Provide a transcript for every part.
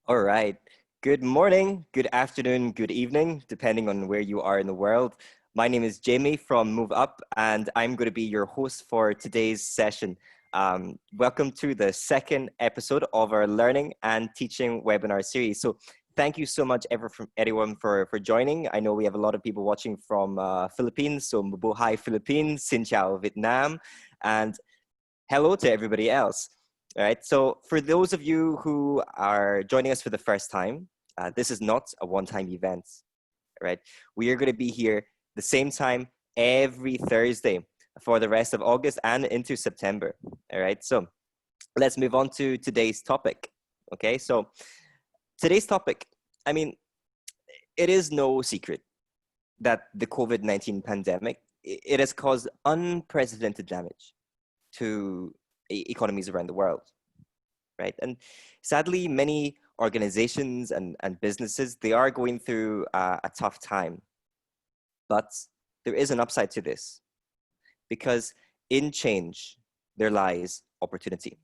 All right. Good morning, good afternoon, good evening, depending on where you are in the world. My name is Jamie from MoveUp, and I'm going to be your host for today's session. Welcome to the second episode of our learning and teaching webinar series. So thank you so much everyone for joining. I know we have a lot of people watching from Philippines, so mabuhay Philippines, xin chào Việt Nam, and hello to everybody else. All right, so for those of you who are joining us for the first time, this is not a one-time event, right? We are going to be here the same time every Thursday for the rest of August and into September, all right? So let's move on to today's topic, okay? So today's topic, I mean, it is no secret that the COVID-19 pandemic, it has caused unprecedented damage to economies around the world, right? And sadly, many organizations and businesses, they are going through a tough time. But there is an upside to this, because in change, there lies opportunity.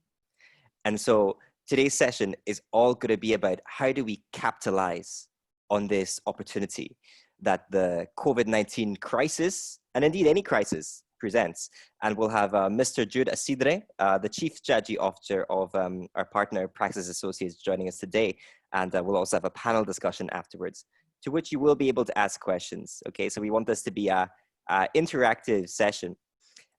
And so today's session is all going to be about how do we capitalize on this opportunity that the COVID-19 crisis, and indeed any crisis, presents. And we'll have Mr. Jude Acidre, the Chief Strategy Officer of our partner PRAXIS Associates, joining us today. And we'll also have a panel discussion afterwards, to which you will be able to ask questions. Okay, so we want this to be a interactive session.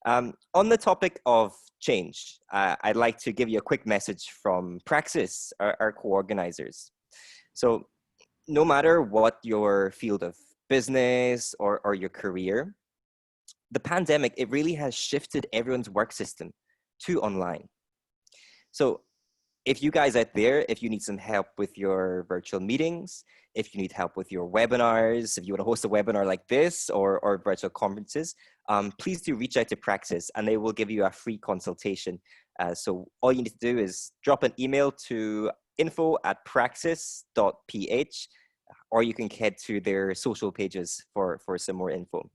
On the topic of change, I'd like to give you a quick message from PRAXIS, our co-organizers. So no matter what your field of business or your career, the pandemic, it really has shifted everyone's work system to online. So if you guys out there, if you need some help with your virtual meetings, if you need help with your webinars, if you want to host a webinar like this or virtual conferences, please do reach out to PRAXIS and they will give you a free consultation. So all you need to do is drop an email to info@praxis.ph, or you can head to their social pages for some more info.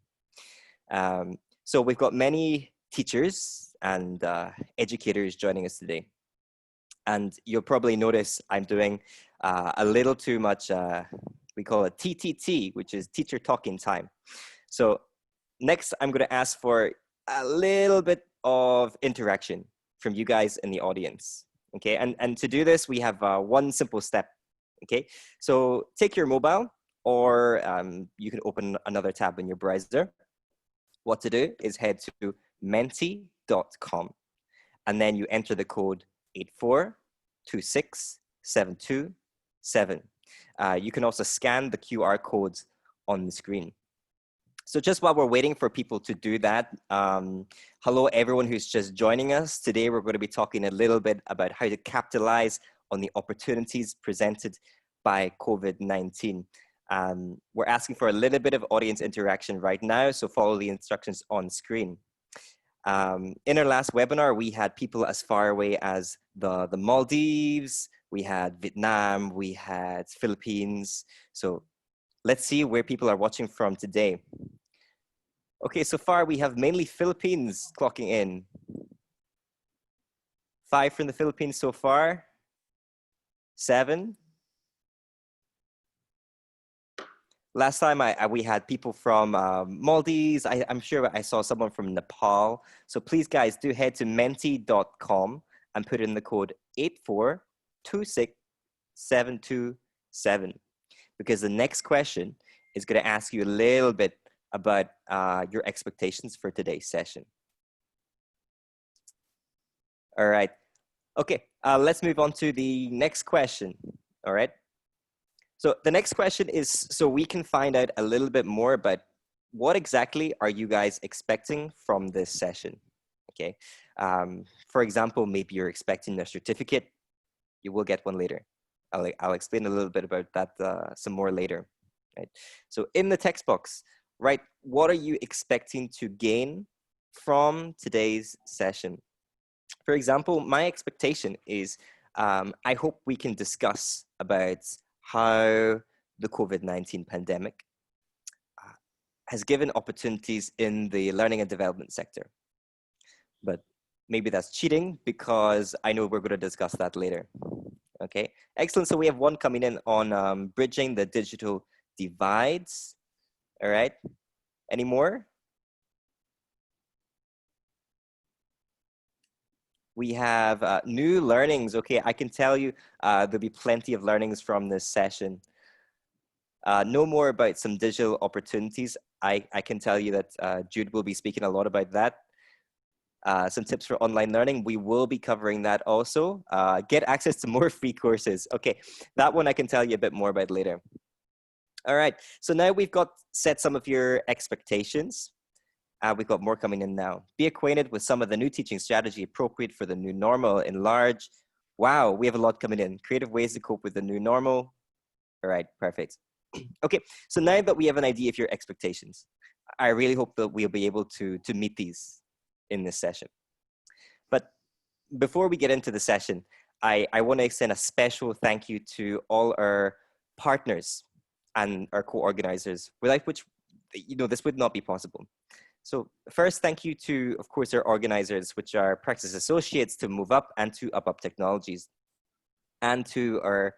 So we've got many teachers and educators joining us today. And you'll probably notice I'm doing a little too much, we call it TTT, which is teacher talking time. So next, I'm going to ask for a little bit of interaction from you guys in the audience. Okay, and to do this, we have one simple step. Okay, so take your mobile, or you can open another tab in your browser. What to do is head to menti.com, and then you enter the code 8426727. You can also scan the QR codes on the screen. So just while we're waiting for people to do that, hello everyone who's just joining us. Today we're going to be talking a little bit about how to capitalize on the opportunities presented by COVID-19. We're asking for a little bit of audience interaction right now, so follow the instructions on screen. In our last webinar, we had people as far away as the Maldives, we had Vietnam, we had Philippines. So let's see where people are watching from today. Okay, so far we have mainly Philippines clocking in. 5 from the Philippines so far. 7. Last time we had people from Maldives. I'm sure I saw someone from Nepal. So please guys, do head to menti.com and put in the code 8426727, because the next question is going to ask you a little bit about your expectations for today's session. All right. Okay, let's move on to the next question. All right. So the next question is, so we can find out a little bit more about what exactly are you guys expecting from this session, okay? For example, maybe you're expecting a certificate. You will get one later. I'll explain a little bit about that some more later, right? So in the text box, right, what are you expecting to gain from today's session? For example, my expectation is I hope we can discuss about how the COVID-19 pandemic has given opportunities in the learning and development sector. But maybe that's cheating, because I know we're going to discuss that later. Okay, excellent. So we have one coming in on bridging the digital divides. All right, any more? We have new learnings. Okay, I can tell you there'll be plenty of learnings from this session. Know more about some digital opportunities. I can tell you that Jude will be speaking a lot about that. Some tips for online learning. We will be covering that also. Get access to more free courses. Okay, that one I can tell you a bit more about later. All right, so now we've got set some of your expectations. We've got more coming in now. Be acquainted with some of the new teaching strategy appropriate for the new normal. Enlarge. Wow, we have a lot coming in. Creative ways to cope with the new normal. All right, perfect. Okay, so now that we have an idea of your expectations, I really hope that we'll be able to meet these in this session. But before we get into the session, I want to extend a special thank you to all our partners and our co-organizers, without which this would not be possible. So first, thank you to, of course, our organizers, which are PRAXIS Associates, to MoveUp, and to UpUp Technologies, and to our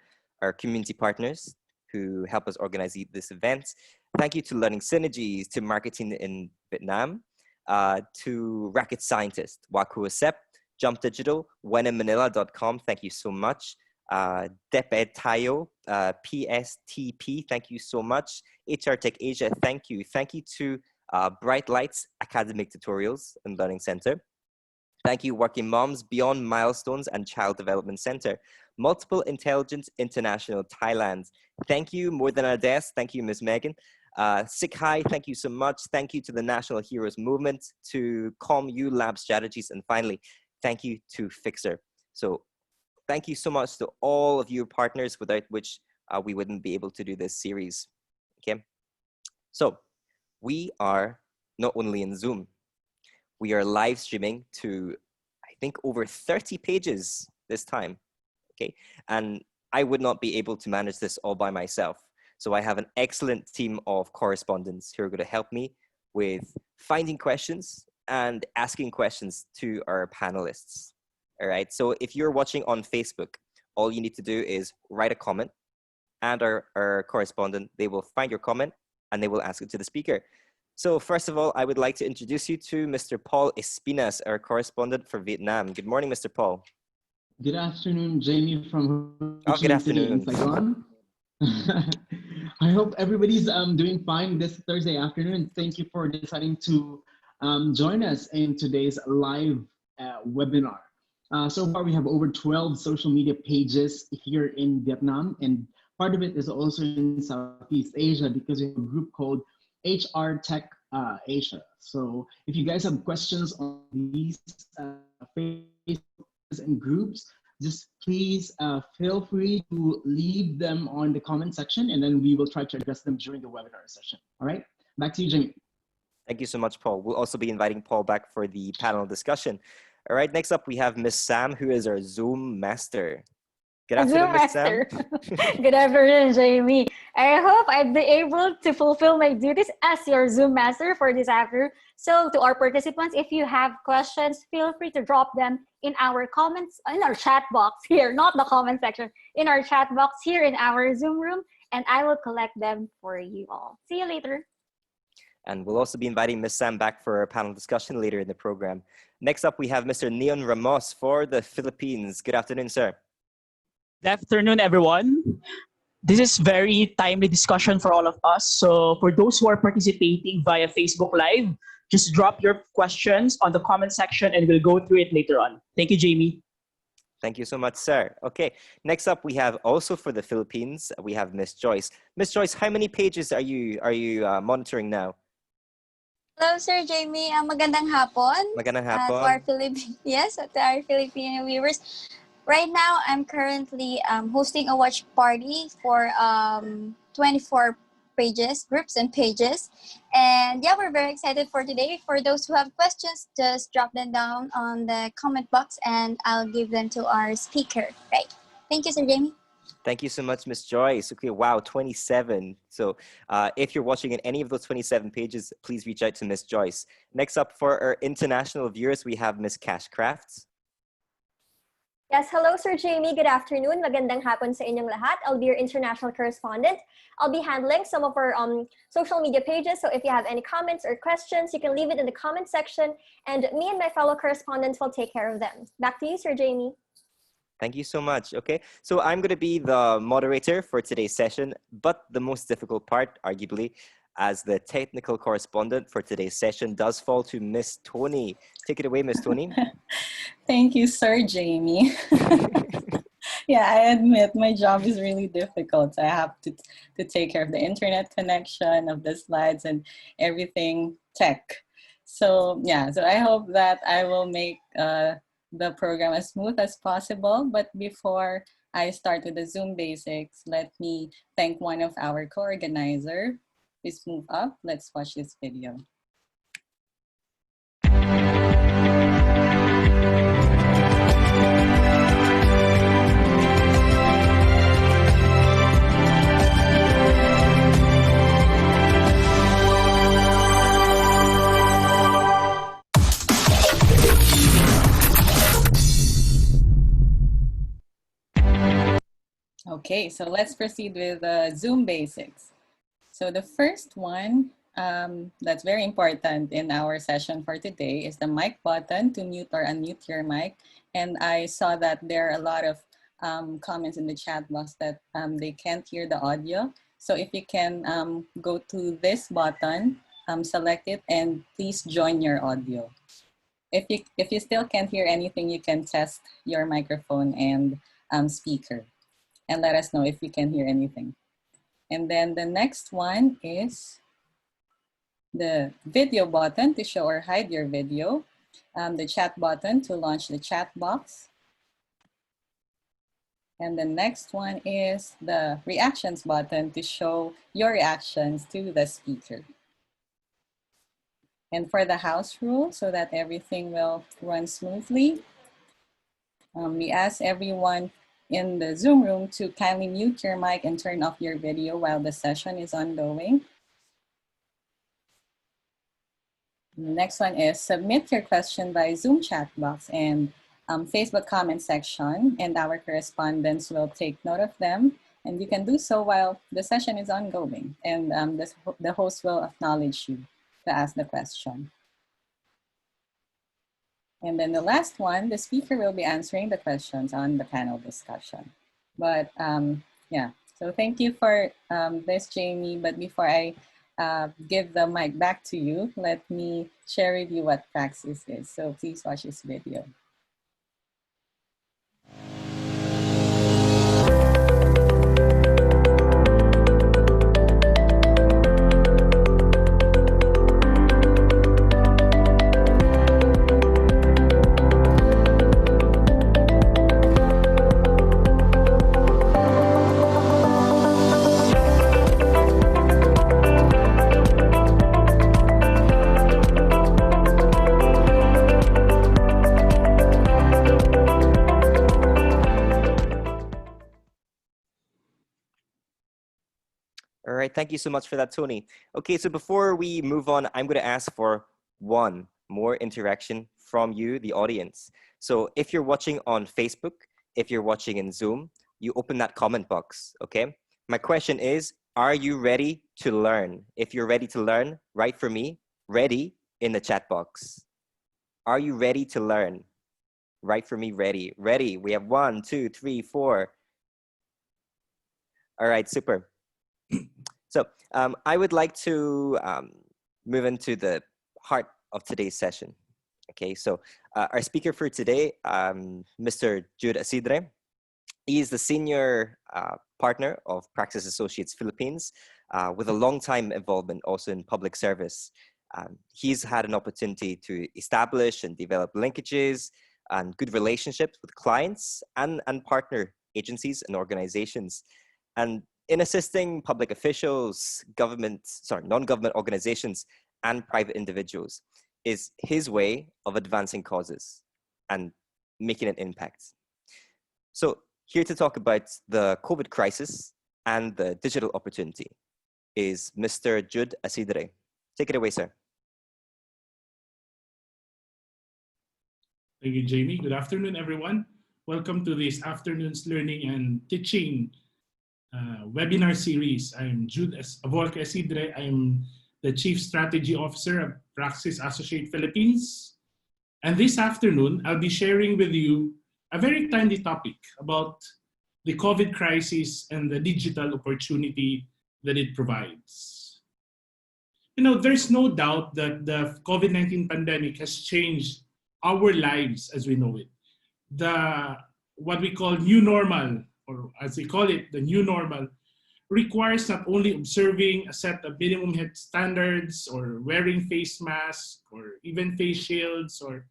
community partners who help us organize this event. Thank you to Learning Synergies, to Marketing in Vietnam, to Raket Scientist, Qua Cua Sep, Jump Digital, wheninmanila.com, thank you so much. DepEd Tayo, PSTP, thank you so much. HR Tech Asia, thank you. Thank you to Bright Lights Academic Tutorials and Learning Center. Thank you, Working Moms, Beyond Milestones and Child Development Center. Multiple Intelligence International, Thailand. Thank you, More Than Our Desk. Thank you, Ms. Megan. 𝗖𝗢𝗩𝗂, thank you so much. Thank you to the National Heroes Movement, to ComU Lab Strategies, and finally, thank you to Fixer. So thank you so much to all of you partners, without which we wouldn't be able to do this series. Okay, so we are not only in Zoom, we are live streaming to, I think, over 30 pages this time. Okay, and I would not be able to manage this all by myself. So I have an excellent team of correspondents who are going to help me with finding questions and asking questions to our panelists. All right, so if you're watching on Facebook, all you need to do is write a comment, and our correspondent, they will find your comment and they will ask it to the speaker. So first of all, I would like to introduce you to Mr. Paul Espinas, our correspondent for Vietnam. Good morning, Mr. Paul. Good afternoon, Jamie from Ho Chi Minh City in Saigon. I hope everybody's doing fine this Thursday afternoon. Thank you for deciding to join us in today's live webinar. So far, we have over 12 social media pages here in Vietnam, and part of it is also in Southeast Asia because we have a group called HR Tech Asia. So if you guys have questions on these Facebook and groups, just please feel free to leave them on the comment section, and then we will try to address them during the webinar session. All right, back to you, Jimmy. Thank you so much, Paul. We'll also be inviting Paul back for the panel discussion. All right, next up we have Miss Sam, who is our Zoom master. Good afternoon, Miss Sam. Good afternoon, Jamie. I hope I'd be able to fulfill my duties as your Zoom master for this afternoon. So to our participants, if you have questions, feel free to drop them in our comments, in our chat box here, not the comment section, in our chat box here in our Zoom room, and I will collect them for you all. See you later. And we'll also be inviting Ms. Sam back for a panel discussion later in the program. Next up, we have Mr. Neon Ramos for the Philippines. Good afternoon, sir. Good afternoon, everyone. This is very timely discussion for all of us. So for those who are participating via Facebook Live, just drop your questions on the comment section and we'll go through it later on. Thank you, Jamie. Thank you so much, sir. Okay, next up we have also for the Philippines, we have Miss Joyce. Miss Joyce, how many pages are you monitoring now? Hello, Sir Jamie. Magandang hapon. Magandang hapon. To our Filipino viewers. Right now, I'm currently hosting a watch party for 24 pages, groups and pages. And yeah, we're very excited for today. For those who have questions, just drop them down on the comment box and I'll give them to our speaker. Right. Thank you, Sir Jamie. Thank you so much, Miss Joyce. Okay, wow, 27. So if you're watching in any of those 27 pages, please reach out to Miss Joyce. Next up for our international viewers, we have Miss Cash Crafts. Yes, hello Sir Jamie. Good afternoon. Magandang hapon sa inyong lahat. I'll be your international correspondent. I'll be handling some of our social media pages. So if you have any comments or questions, you can leave it in the comment section and me and my fellow correspondents will take care of them. Back to you, Sir Jamie. Thank you so much. Okay, so I'm going to be the moderator for today's session, but the most difficult part, arguably, as the technical correspondent for today's session does fall to Miss Tony. Take it away, Miss Tony. Thank you, Sir Jamie. Yeah, I admit my job is really difficult. I have to take care of the internet connection, of the slides and everything tech. So yeah, so I hope that I will make the program as smooth as possible. But before I start with the Zoom basics, let me thank one of our co-organizer, Please MoveUp. Let's watch this video. Okay, so let's proceed with Zoom basics. So the first one that's very important in our session for today is the mic button to mute or unmute your mic. And I saw that there are a lot of comments in the chat box that they can't hear the audio. So if you can go to this button, select it, and please join your audio. If you still can't hear anything, you can test your microphone and speaker and let us know if you can hear anything. And then the next one is the video button to show or hide your video, the chat button to launch the chat box. And the next one is the reactions button to show your reactions to the speaker. And for the house rule, so that everything will run smoothly, we ask everyone in the Zoom room to kindly mute your mic and turn off your video while the session is ongoing. The next one is submit your question by Zoom chat box and Facebook comment section, and our correspondents will take note of them. And you can do so while the session is ongoing, and the host will acknowledge you to ask the question. And then the last one, the speaker will be answering the questions on the panel discussion. But yeah, so thank you for this, Jamie. But before I give the mic back to you, let me share with you what Praxis is. So please watch this video. All right, thank you so much for that, Tony. Okay, so before we move on, I'm going to ask for one more interaction from you, the audience. So if you're watching on Facebook, if you're watching in Zoom, you open that comment box, okay? My question is, are you ready to learn? If you're ready to learn, write for me, ready, in the chat box. Are you ready to learn? Write for me, ready. Ready, we have 1, 2, 3, 4. All right, super. So I would like to move into the heart of today's session. Okay, so our speaker for today, Mr. Jude Acidre, he is the senior partner of PRAXIS Associates Philippines with a long time involvement also in public service. He's had an opportunity to establish and develop linkages and good relationships with clients and partner agencies and organizations. And in assisting public officials, non-government organizations, and private individuals is his way of advancing causes and making an impact. So here to talk about the COVID crisis and the digital opportunity is Mr. Jude Acidre. Take it away, sir. Thank you, Jamie. Good afternoon, everyone. Welcome to this afternoon's learning and teaching webinar series. I'm Jude 𝗖𝒄𝒊𝒅𝒆 Acidre. I'm the Chief Strategy Officer of PRAXIS Associates Philippines. And this afternoon, I'll be sharing with you a very timely topic about the COVID crisis and the digital opportunity that it provides. You know, there's no doubt that the COVID-19 pandemic has changed our lives as we know it. What we call new normal, or as they call it, the new normal, requires not only observing a set of minimum health standards or wearing face masks or even face shields or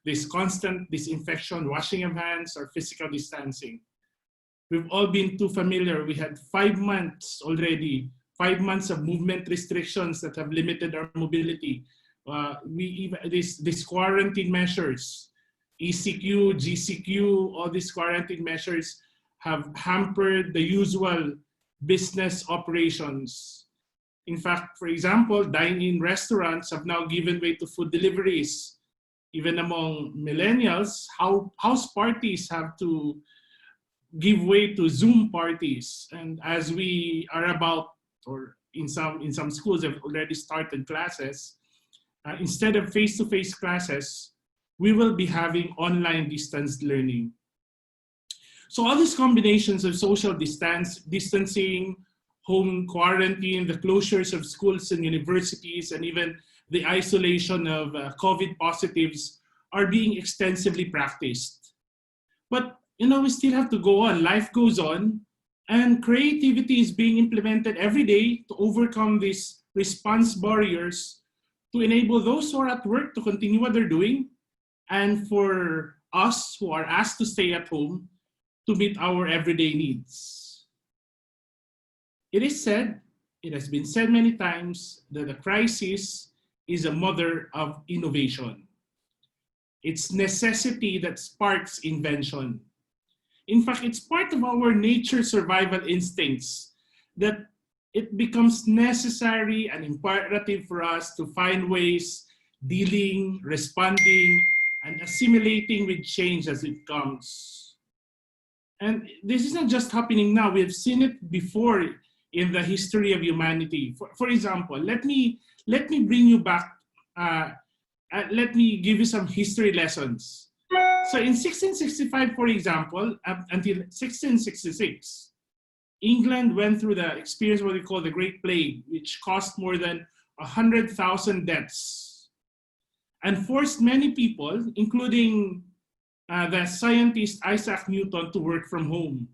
this constant disinfection, washing of hands or physical distancing. We've all been too familiar. We had 5 months already, 5 months of movement restrictions that have limited our mobility. These quarantine measures, ECQ, GCQ, all these quarantine measures have hampered the usual business operations. In fact, for example, dine-in restaurants have now given way to food deliveries. Even among millennials, house parties have to give way to Zoom parties. And as we are about, or in some schools have already started classes, instead of face-to-face classes, we will be having online distance learning. So all these combinations of social distancing, home quarantine, the closures of schools and universities, and even the isolation of COVID positives are being extensively practiced. But you know, we still have to go on. Life goes on, and creativity is being implemented every day to overcome these response barriers to enable those who are at work to continue what they're doing, and for us who are asked to stay at home to meet our everyday needs. It is said, it has been said many times, that a crisis is a mother of innovation. It's necessity that sparks invention. In fact, it's part of our nature survival instincts that it becomes necessary and imperative for us to find ways dealing, responding, and assimilating with change as it comes. And this is not just happening now. We have seen it before in the history of humanity. For example, let me bring you back. Let me give you some history lessons. So in 1665, for example, until 1666, England went through the experience what we call the Great Plague, which cost more than 100,000 deaths and forced many people, including the scientist Isaac Newton, to work from home.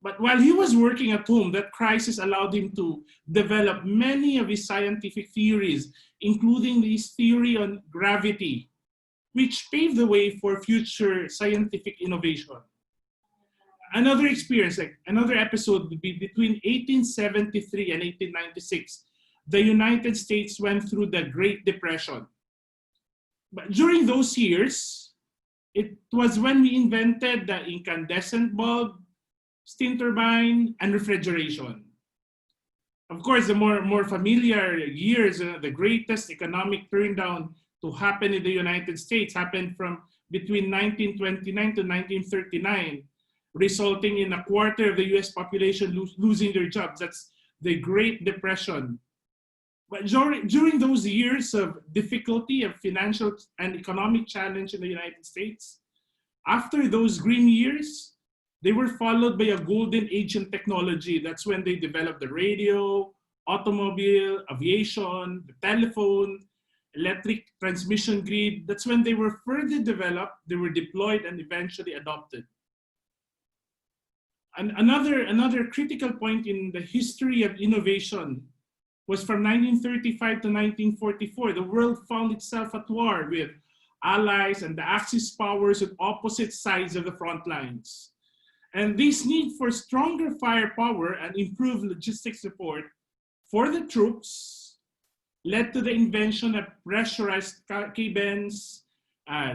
But while he was working at home, that crisis allowed him to develop many of his scientific theories, including his theory on gravity, which paved the way for future scientific innovation. Another experience, like another episode, would be between 1873 and 1896. The United States went through the Great Depression. But during those years, it was when we invented the incandescent bulb, steam turbine, and refrigeration. Of course, the more familiar years, the greatest economic turndown to happen in the United States happened from between 1929 to 1939, resulting in a quarter of the US population losing their jobs. That's the Great Depression. But during those years of difficulty, of financial and economic challenge in the United States, after those green years, they were followed by a golden age in technology. That's when they developed the radio, automobile, aviation, the telephone, electric transmission grid. That's when they were further developed, they were deployed and eventually adopted. And another critical point in the history of innovation was from 1935 to 1944. The world found itself at war with allies and the Axis powers at opposite sides of the front lines. And this need for stronger firepower and improved logistic support for the troops led to the invention of pressurized cabins,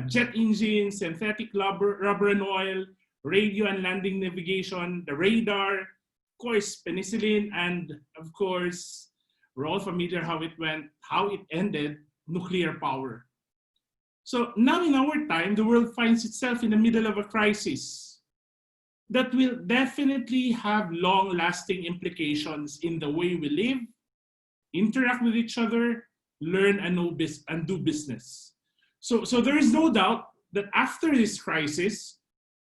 jet engines, synthetic rubber and oil, radio and landing navigation, the radar, of course, penicillin, and of course, we're all familiar how it went, how it ended, nuclear power. So now in our time, the world finds itself in the middle of a crisis that will definitely have long-lasting implications in the way we live, interact with each other, learn and do business. So there is no doubt that after this crisis,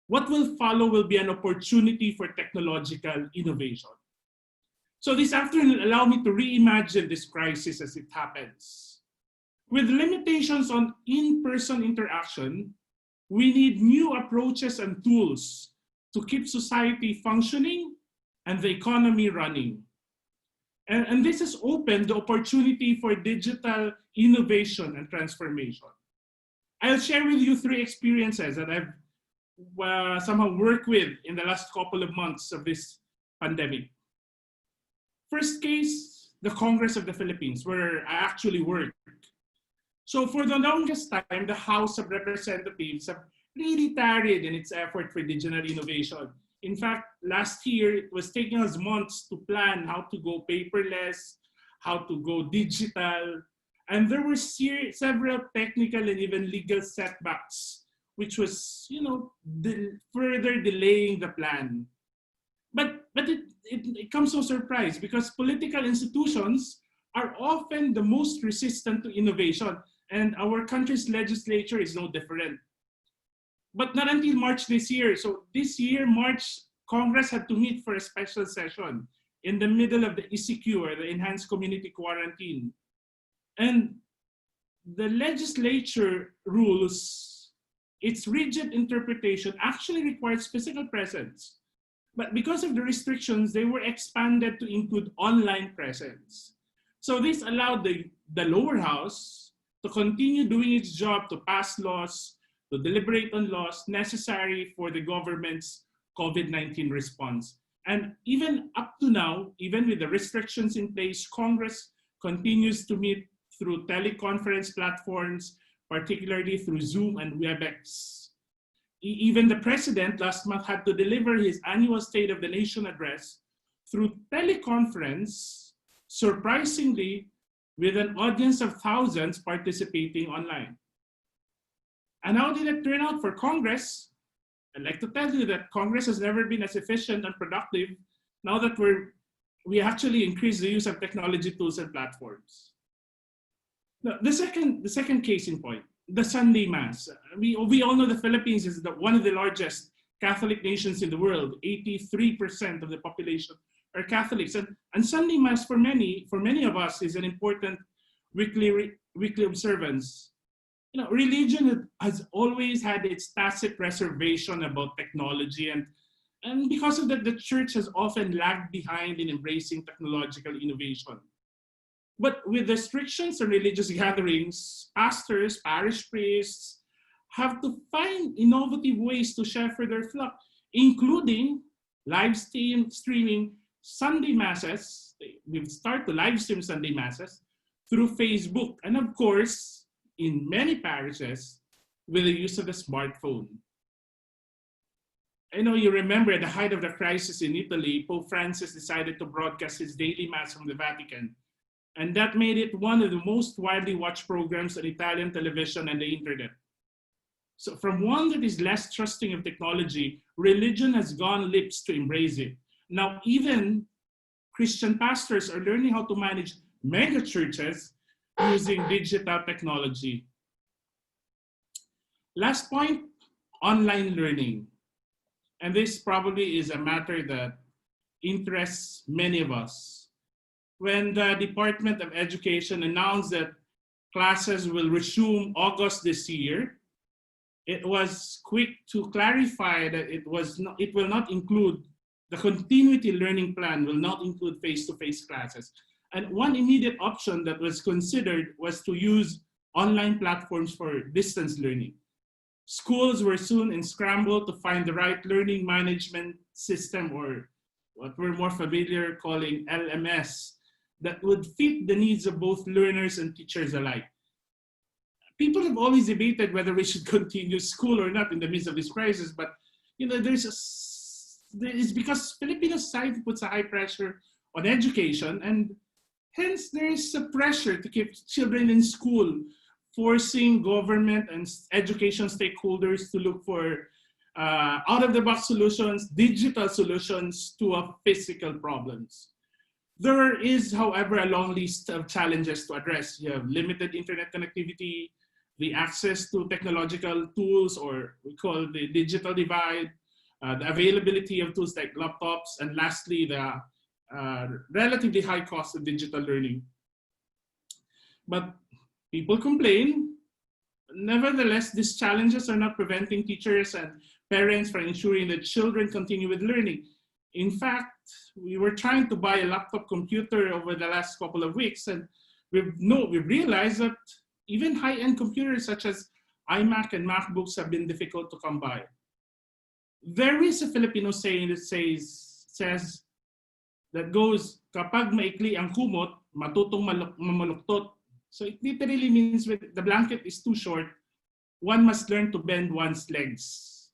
what will follow will be an opportunity for technological innovation. So this afternoon, allow me to reimagine this crisis as it happens. With limitations on in-person interaction, we need new approaches and tools to keep society functioning and the economy running. And this has opened the opportunity for digital innovation and transformation. I'll share with you 3 experiences that I've somehow worked with in the last couple of months of this pandemic. First case, the Congress of the Philippines, where I actually worked. So for the longest time, the House of Representatives have really tarried in its effort for digital innovation. In fact, last year, it was taking us months to plan how to go paperless, how to go digital. And there were several technical and even legal setbacks, which was, further delaying the plan. But it comes no surprise because political institutions are often the most resistant to innovation, and our country's legislature is no different. But not until March this year. So this year, March, Congress had to meet for a special session in the middle of the ECQ, or the Enhanced Community Quarantine. And the legislature rules, its rigid interpretation actually requires physical presence. But because of the restrictions, they were expanded to include online presence. So this allowed the lower house to continue doing its job to pass laws, to deliberate on laws necessary for the government's COVID-19 response. And even up to now, even with the restrictions in place, Congress continues to meet through teleconference platforms, particularly through Zoom and WebEx. Even the president last month had to deliver his annual State of the Nation address through teleconference, surprisingly, with an audience of thousands participating online. And how did it turn out for Congress? I'd like to tell you that Congress has never been as efficient and productive now that we actually increased the use of technology tools and platforms. Now, the second case in point, the Sunday Mass. We all know the Philippines is one of the largest Catholic nations in the world. 83% of the population are Catholics. And Sunday Mass for many of us is an important weekly observance. Religion has always had its tacit reservation about technology, and because of that, the church has often lagged behind in embracing technological innovation. But with restrictions on religious gatherings, pastors, parish priests have to find innovative ways to shepherd their flock, including live streaming Sunday Masses. We've started to live stream Sunday Masses through Facebook, and of course, in many parishes, with the use of the smartphone. I know you remember at the height of the crisis in Italy, Pope Francis decided to broadcast his daily Mass from the Vatican. And that made it one of the most widely watched programs on Italian television and the internet. So from one that is less trusting of technology, religion has gone lips to embrace it. Now, even Christian pastors are learning how to manage mega churches using digital technology. Last point, online learning. And this probably is a matter that interests many of us. When the Department of Education announced that classes will resume August this year, it was quick to clarify that it will not include, the continuity learning plan will not include face-to-face classes. And one immediate option that was considered was to use online platforms for distance learning. Schools were soon scrambled to find the right learning management system, or what we're more familiar calling LMS, that would fit the needs of both learners and teachers alike. People have always debated whether we should continue school or not in the midst of this crisis, but it's because Filipino society puts a high pressure on education, and hence there is a pressure to keep children in school forcing government and education stakeholders to look for out-of-the-box solutions, digital solutions to physical problems. There is, however, a long list of challenges to address. You have limited internet connectivity, the access to technological tools, or we call the digital divide, the availability of tools like laptops, and lastly, the relatively high cost of digital learning. But people complain. Nevertheless, these challenges are not preventing teachers and parents from ensuring that children continue with learning. In fact, we were trying to buy a laptop computer over the last couple of weeks, and we've realized that even high-end computers such as iMac and MacBooks have been difficult to come by. There is a Filipino saying that says that goes, "Kapag maikli ang kumot, matutong mamaluktot." So it literally means when the blanket is too short, one must learn to bend one's legs.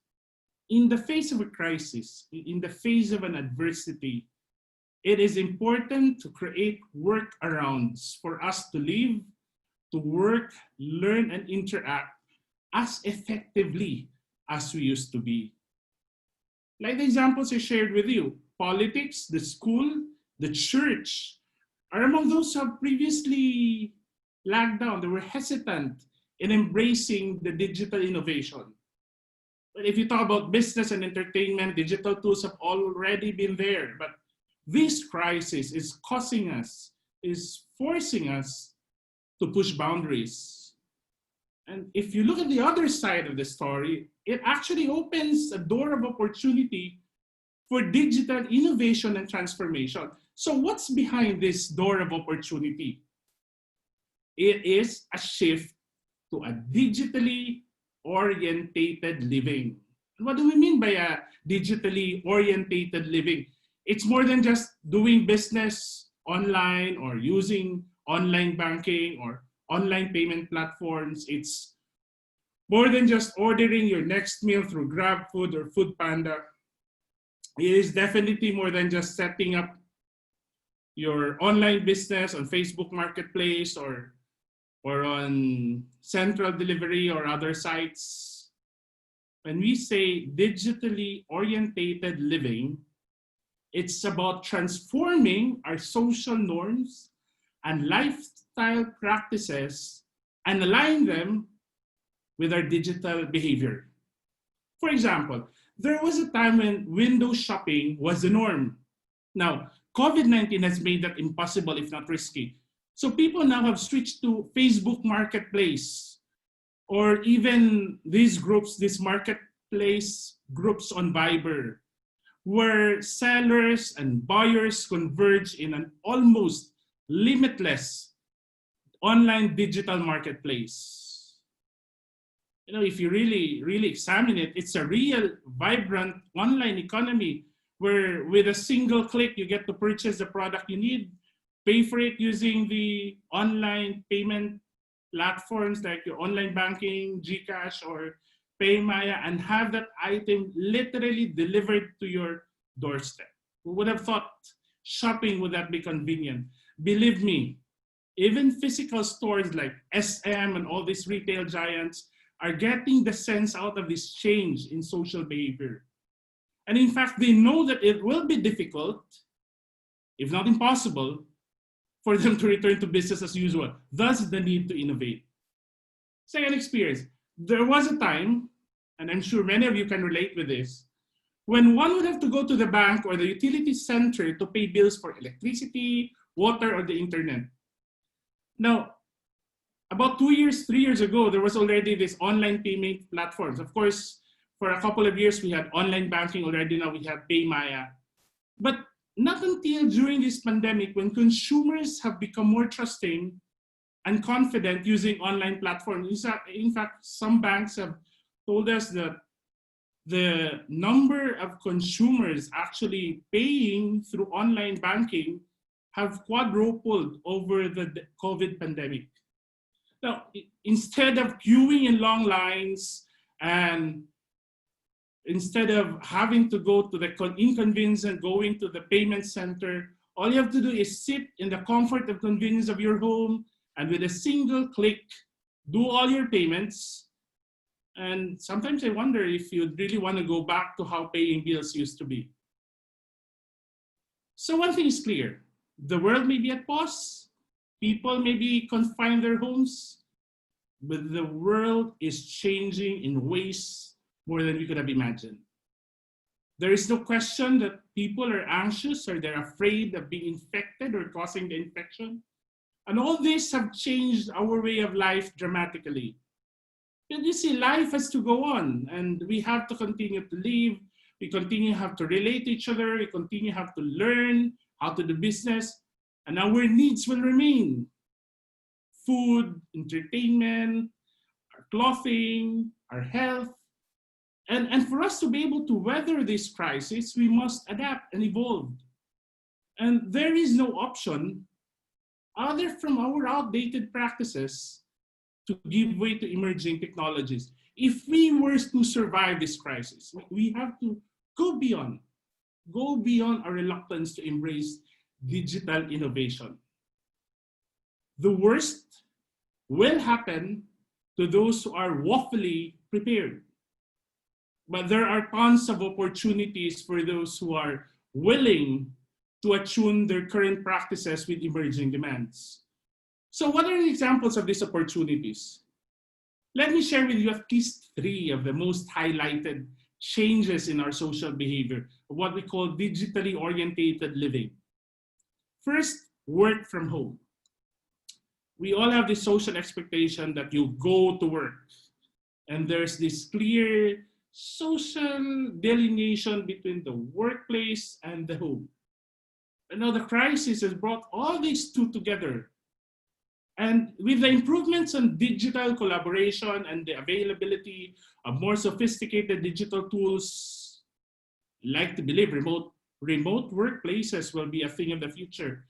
In the face of a crisis, in the face of an adversity, it is important to create workarounds for us to live, to work, learn, and interact as effectively as we used to be. Like the examples I shared with you, politics, the school, the church are among those who have previously lagged down. They were hesitant in embracing the digital innovation. But if you talk about business and entertainment, digital tools have already been there. But this crisis is forcing us to push boundaries. And if you look at the other side of the story, it actually opens a door of opportunity for digital innovation and transformation. So what's behind this door of opportunity? It is a shift to a digitally orientated living. What do we mean by a digitally orientated living? It's more than just doing business online or using online banking or online payment platforms. It's more than just ordering your next meal through GrabFood or Foodpanda. It is definitely more than just setting up your online business on Facebook Marketplace or on Central Delivery or other sites. When we say digitally orientated living, it's about transforming our social norms and lifestyle practices and align them with our digital behavior. For example, there was a time when window shopping was the norm. Now, COVID-19 has made that impossible, if not risky. So people now have switched to Facebook Marketplace or even these groups, these marketplace groups on Viber, where sellers and buyers converge in an almost limitless online digital marketplace. You know, if you really examine it, it's a real vibrant online economy where with a single click, you get to purchase the product you need, pay for it using the online payment platforms like your online banking, GCash, or PayMaya, and have that item literally delivered to your doorstep. Who would have thought shopping would that be convenient? Believe me, even physical stores like SM and all these retail giants are getting the sense out of this change in social behavior. And in fact, they know that it will be difficult, if not impossible, for them to return to business as usual. Thus, the need to innovate. Second experience, there was a time, and I'm sure many of you can relate with this, when one would have to go to the bank or the utility center to pay bills for electricity, water, or the internet. Now, about 2 years, 3 years ago, there was already this online payment platforms. Of course, for a couple of years, we had online banking already. Now we have PayMaya. But not until during this pandemic, when consumers have become more trusting and confident using online platforms. In fact, some banks have told us that the number of consumers actually paying through online banking have quadrupled over the COVID pandemic. Now, instead of queuing in long lines and instead of having to go to the inconvenience and going to the payment center, all you have to do is sit in the comfort and convenience of your home and with a single click, do all your payments. And sometimes I wonder if you'd really want to go back to how paying bills used to be. So one thing is clear, the world may be at pause, people may be confined in their homes, but the world is changing in ways more than we could have imagined. There is no question that people are anxious or they're afraid of being infected or causing the infection. And all this have changed our way of life dramatically. But you see, life has to go on, and we have to continue to live. We continue to have to relate to each other. We continue to have to learn how to do business, and our needs will remain. Food, entertainment, our clothing, our health. And for us to be able to weather this crisis, we must adapt and evolve. And there is no option other from our outdated practices to give way to emerging technologies. If we were to survive this crisis, we have to go beyond our reluctance to embrace digital innovation. The worst will happen to those who are woefully prepared. But there are tons of opportunities for those who are willing to attune their current practices with emerging demands. So what are the examples of these opportunities? Let me share with you at least 3 of the most highlighted changes in our social behavior, what we call digitally oriented living. First, work from home. We all have this social expectation that you go to work, and there's this clear social delineation between the workplace and the home. And now the crisis has brought all these two together. And with the improvements in digital collaboration and the availability of more sophisticated digital tools, like to believe remote workplaces will be a thing of the future.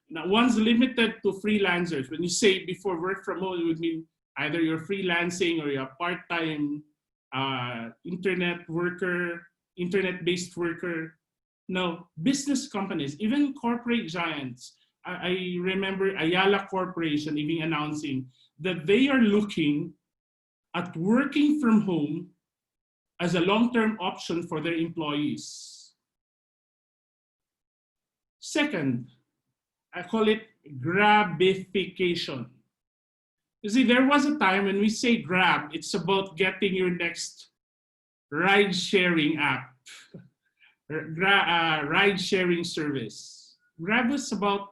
Now, one's limited to freelancers. When you say before work from home, it would mean either you're freelancing or you're a part-time internet-based worker. Now, business companies, even corporate giants, I remember Ayala Corporation even announcing that they are looking at working from home as a long-term option for their employees. Second, I call it grabification. You see, there was a time when we say grab, it's about getting your next ride-sharing app, ride-sharing service. Grab was about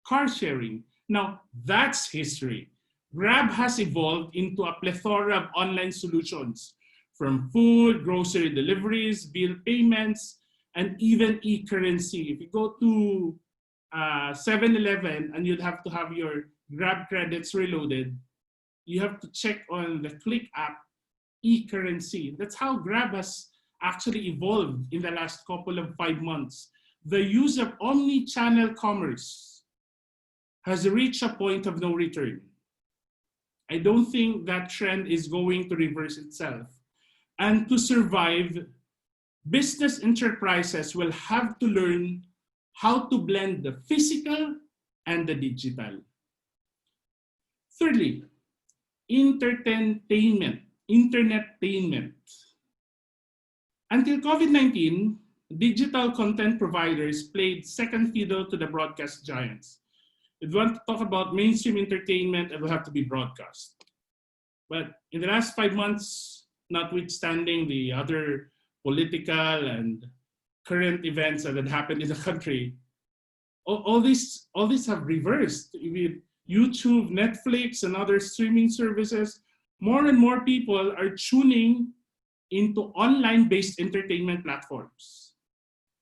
car sharing. Now, that's history. Grab has evolved into a plethora of online solutions, from food, grocery deliveries, bill payments, and even e-currency. If you go to 7-Eleven and you'd have to have your Grab credits reloaded, you have to check on the Click app, e-currency. That's how Grab has actually evolved in the last couple of 5 months. The use of omni-channel commerce has reached a point of no return. I don't think that trend is going to reverse itself. And to survive, business enterprises will have to learn how to blend the physical and the digital. Thirdly, entertainment. Until COVID-19, digital content providers played second fiddle to the broadcast giants. If you want to talk about mainstream entertainment, it will have to be broadcast. But in the last 5 months, notwithstanding the other political and current events that had happened in the country, all these have reversed. With YouTube, Netflix, and other streaming services, more and more people are tuning into online-based entertainment platforms.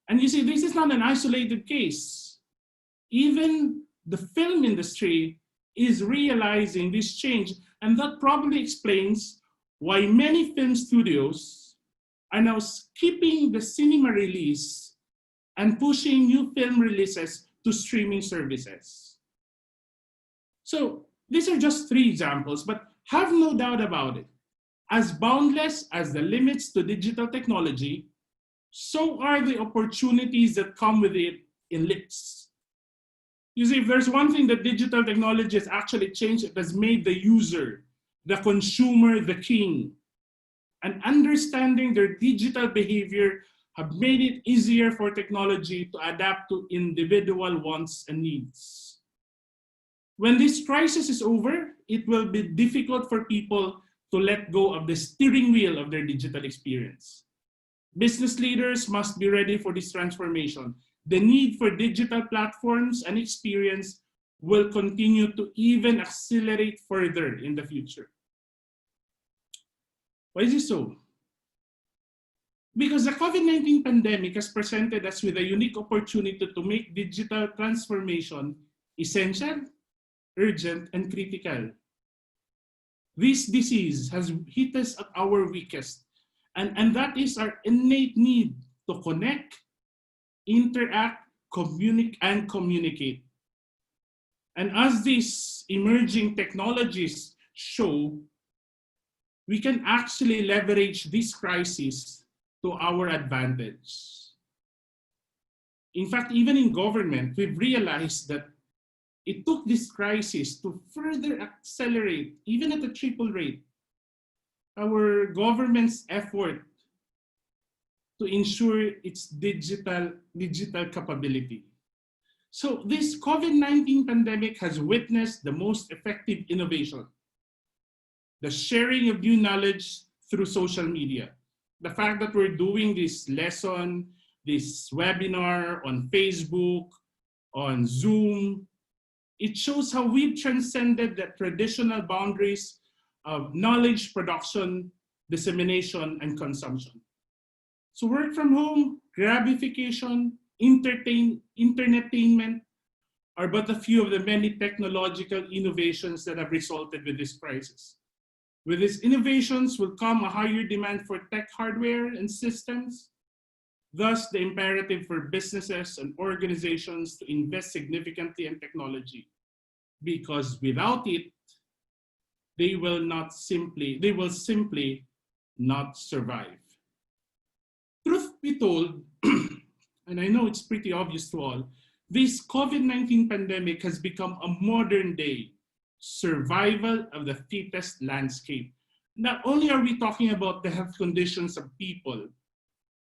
And you see, this is not an isolated case. Even the film industry is realizing this change, and that probably explains why many film studios are now skipping the cinema release and pushing new film releases to streaming services. So these are just 3 examples, but have no doubt about it. As boundless as the limits to digital technology, so are the opportunities that come with it in its. You see, if there's one thing that digital technology has actually changed, it has made the user the consumer the king, and understanding their digital behavior have made it easier for technology to adapt to individual wants and needs. When this crisis is over, it will be difficult for people to let go of the steering wheel of their digital experience. Business leaders must be ready for this transformation. The need for digital platforms and experience will continue to even accelerate further in the future. Why is this so? Because the COVID-19 pandemic has presented us with a unique opportunity to make digital transformation essential, urgent, and critical. This disease has hit us at our weakest, and that is our innate need to connect, interact, communicate. And as these emerging technologies show, we can actually leverage this crisis to our advantage. In fact, even in government, we've realized that it took this crisis to further accelerate, even at a triple rate, our government's effort to ensure its digital capability. So this COVID-19 pandemic has witnessed the most effective innovation, the sharing of new knowledge through social media. The fact that we're doing this lesson, this webinar on Facebook, on Zoom, it shows how we've transcended the traditional boundaries of knowledge production, dissemination, and consumption. So work from home, grabification, internetainment are but a few of the many technological innovations that have resulted with this crisis. With these innovations will come a higher demand for tech hardware and systems, thus the imperative for businesses and organizations to invest significantly in technology, because without it, they will simply not survive. Truth be told, and I know it's pretty obvious to all, this COVID-19 pandemic has become a modern day survival of the fittest landscape. Not only are we talking about the health conditions of people,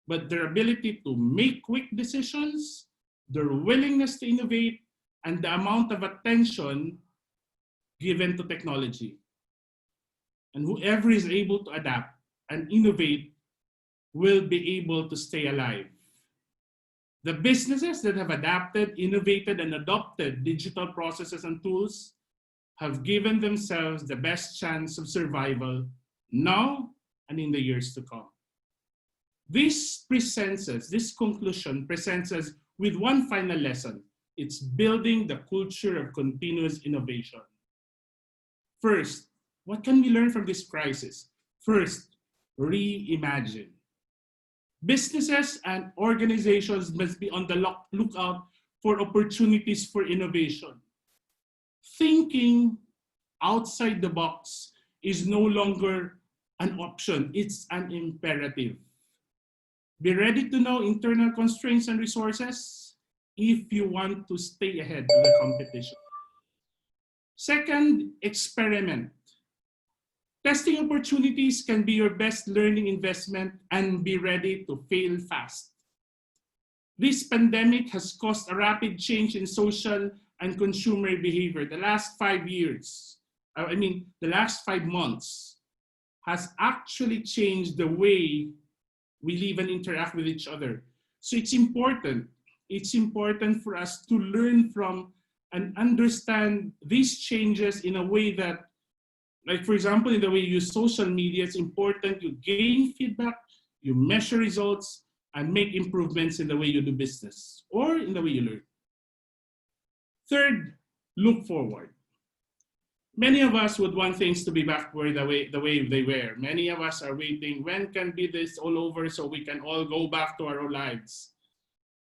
but their ability to make quick decisions, their willingness to innovate, and the amount of attention given to technology. And whoever is able to adapt and innovate will be able to stay alive. The businesses that have adapted, innovated, and adopted digital processes and tools have given themselves the best chance of survival now and in the years to come. This conclusion presents us with one final lesson. It's building the culture of continuous innovation. First, what can we learn from this crisis? First, reimagine. Businesses and organizations must be on the lookout for opportunities for innovation. Thinking outside the box is no longer an option, it's an imperative. Be ready to know internal constraints and resources if you want to stay ahead of the competition. Second, experiment. Testing opportunities can be your best learning investment, and be ready to fail fast. This pandemic has caused a rapid change in social and consumer behavior. The last 5 years, the last 5 months has actually changed the way we live and interact with each other. So it's important for us to learn from and understand these changes in a way that, like for example, in the way you use social media, it's important you gain feedback, you measure results, and make improvements in the way you do business or in the way you learn. Third, look forward. Many of us would want things to be back the way they were. Many of us are waiting, when can be this all over so we can all go back to our lives,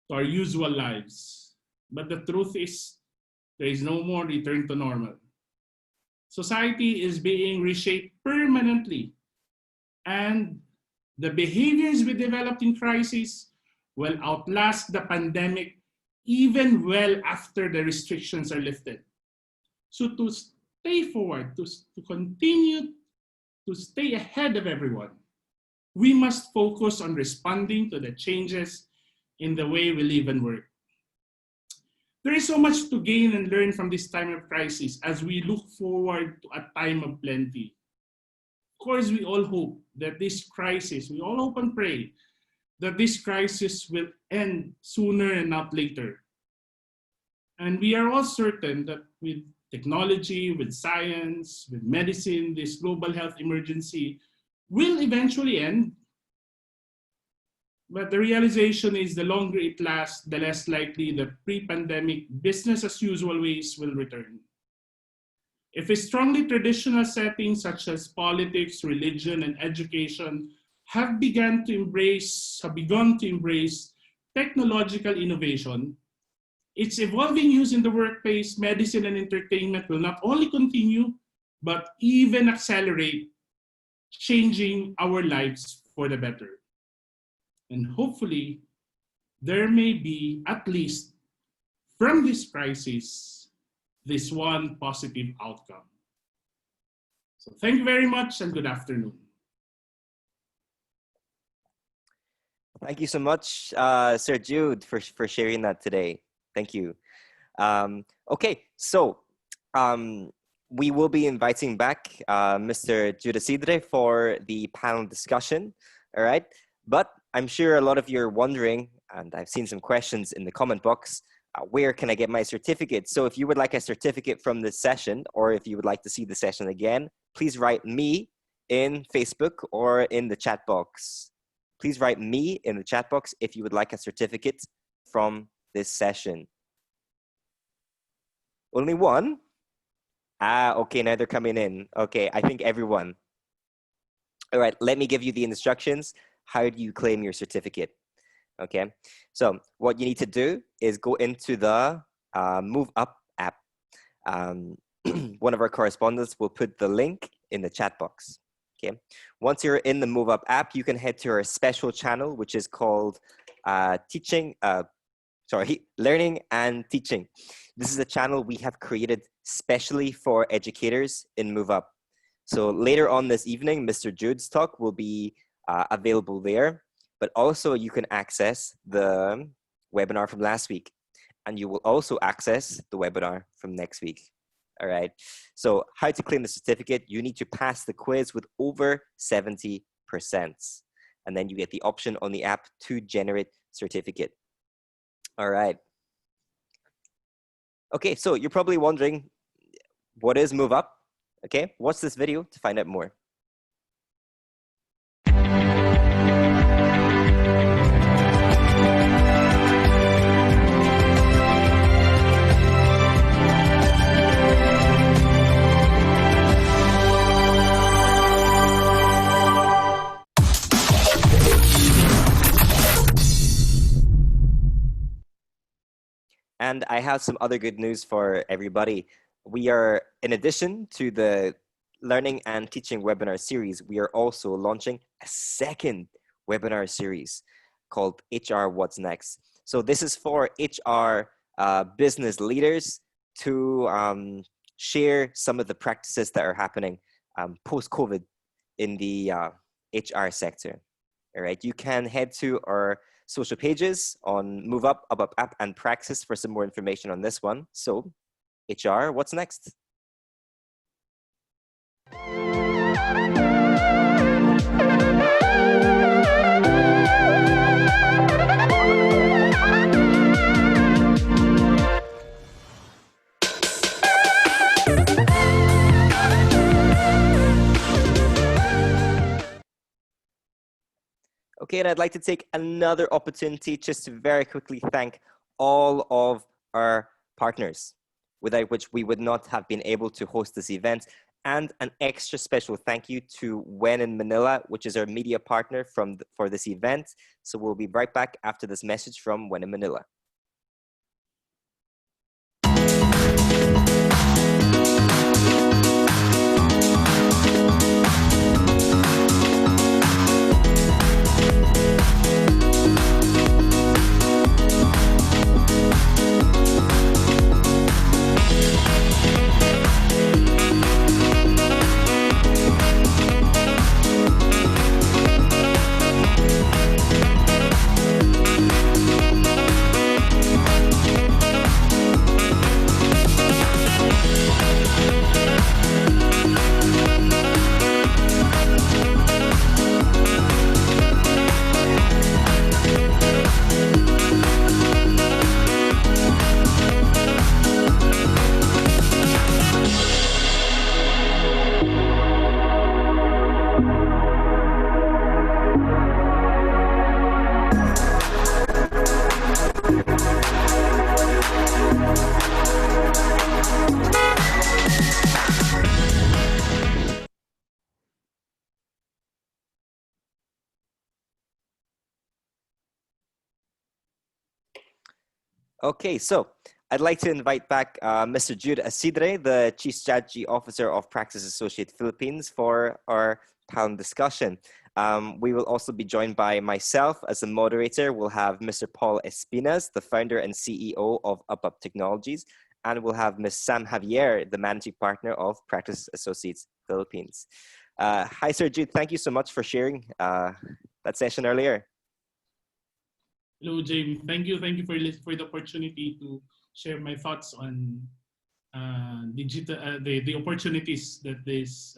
to our usual lives. But the truth is, there is no more return to normal. Society is being reshaped permanently, and the behaviors we developed in crisis will outlast the pandemic even well after the restrictions are lifted. So to stay forward, to continue to stay ahead of everyone, we must focus on responding to the changes in the way we live and work. There is so much to gain and learn from this time of crisis as we look forward to a time of plenty. Of course, we all hope that this crisis, we all hope and pray that this crisis will end sooner and not later. And we are all certain that with technology, with science, with medicine, this global health emergency will eventually end. But the realization is the longer it lasts, the less likely the pre-pandemic business as usual ways will return. If a strongly traditional settings such as politics, religion, and education have begun to embrace technological innovation, its evolving use in the workplace, medicine, and entertainment will not only continue, but even accelerate, changing our lives for the better. And hopefully, there may be, at least from this crisis, this one positive outcome. So thank you very much and good afternoon. Thank you so much, Sir Jude, for sharing that today. Thank you. Okay, so we will be inviting back Mr. Jude Acidre for the panel discussion, all right? But I'm sure a lot of you are wondering, and I've seen some questions in the comment box, where can I get my certificate? So if you would like a certificate from this session, or if you would like to see the session again, please write me in Facebook or in the chat box. Please write me in the chat box if you would like a certificate from this session. Only one? Okay, now they're coming in. Okay, I think everyone. All right, let me give you the instructions. How do you claim your certificate? Okay, so what you need to do is go into the MoveUp app. One of our correspondents will put the link in the chat box. Okay, once you're in the MoveUp app, you can head to our special channel, which is called Learning and Teaching. This is a channel we have created specially for educators in MoveUp. So later on this evening, Mr. Jude's talk will be available there, but also you can access the webinar from last week, and you will also access the webinar from next week. All right, so how to claim the certificate? You need to pass the quiz with over 70%, and then you get the option on the app to generate certificate. All right. Okay, so you're probably wondering, what is MoveUp? Okay, watch this video to find out more. And I have some other good news for everybody. We are, in addition to the Learning and Teaching webinar series, we are also launching a second webinar series called HR What's Next. So this is for HR business leaders to share some of the practices that are happening post-COVID in the HR sector. All right, you can head to our social pages on MoveUp, UpUp app, and Praxis for some more information on this one. So, HR, what's next? Okay, and I'd like to take another opportunity just to very quickly thank all of our partners, without which we would not have been able to host this event, and an extra special thank you to When in Manila, which is our media partner for this event. So we'll be right back after this message from When in Manila. Okay, so I'd like to invite back Mr. Jude Acidre, the Chief Strategy Officer of PRAXIS Associates Philippines, for our panel discussion. We will also be joined by myself as the moderator. We'll have Mr. Paul Espinas, the founder and CEO of UpUp Technologies, and we'll have Ms. Sam Javier, the managing partner of PRAXIS Associates Philippines. Hi, Sir Jude. Thank you so much for sharing that session earlier. Hello, Jamie. Thank you for the opportunity to share my thoughts on the opportunities that this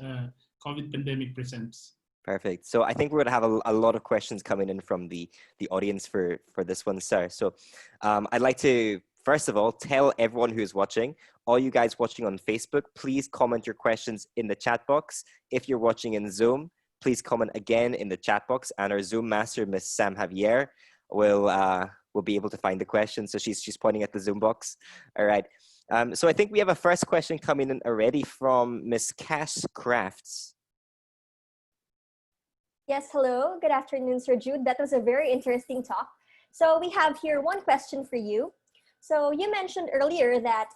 COVID pandemic presents. Perfect. So I think we're going to have a lot of questions coming in from the audience for this one, sir. So I'd like to, first of all, tell everyone who's watching, all you guys watching on Facebook, please comment your questions in the chat box. If you're watching in Zoom, please comment again in the chat box, and our Zoom master, Ms. Sam Javier, will be able to find the question. So she's pointing at the Zoom box. All right. So I think we have a first question coming in already from Ms. Cass Crafts. Yes, hello. Good afternoon, Sir Jude. That was a very interesting talk. So we have here one question for you. So you mentioned earlier that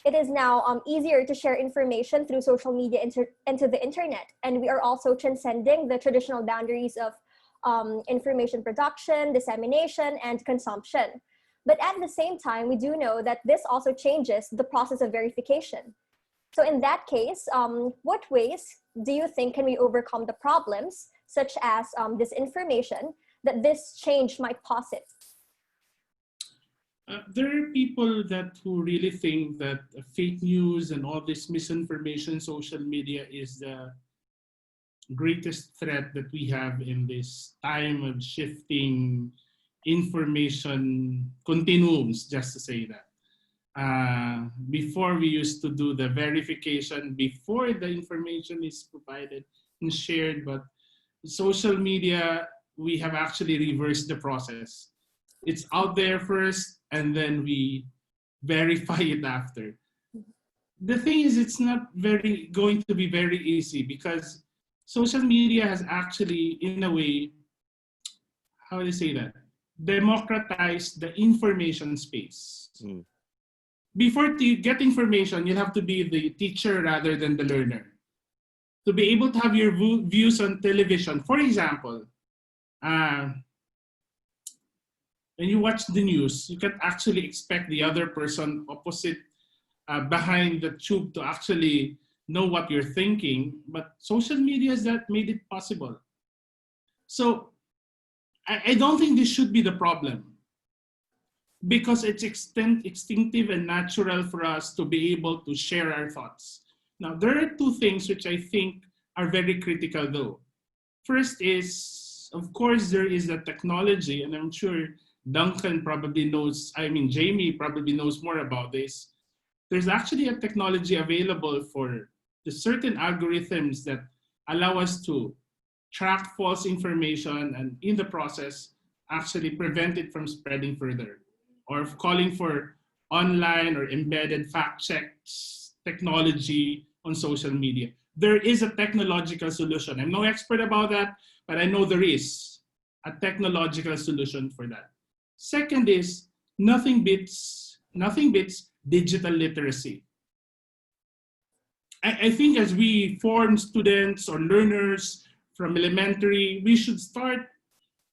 it is now easier to share information through social media into the internet. And we are also transcending the traditional boundaries of information production, dissemination, and consumption. But at the same time, we do know that this also changes the process of verification. So in that case, what ways do you think can we overcome the problems, such as disinformation, that this change might posit? There are people who really think that fake news and all this misinformation, social media is the greatest threat that we have in this time of shifting information continuums, just to say that. Before we used to do the verification before the information is provided and shared, but social media, we have actually reversed the process. It's out there first, and then we verify it after. The thing is, it's not going to be very easy, because social media has actually, in a way, how do you say that? Democratized the information space. Before to get information, you have to be the teacher rather than the learner. To be able to have your views on television, for example, when you watch the news, you can actually expect the other person opposite behind the tube to actually know what you're thinking, but social media has made it possible. So I don't think this should be the problem, because it's instinctive and natural for us to be able to share our thoughts. Now, there are two things which I think are very critical though. First is, of course, there is the technology, and I'm sure Duncan probably knows, Jamie probably knows more about this. There's actually a technology available for the certain algorithms that allow us to track false information and in the process actually prevent it from spreading further, or calling for online or embedded fact checks technology on social media. There is a technological solution. I'm no expert about that, but I know there is a technological solution for that. Second is, nothing beats digital literacy. I think as we form students or learners from elementary, we should start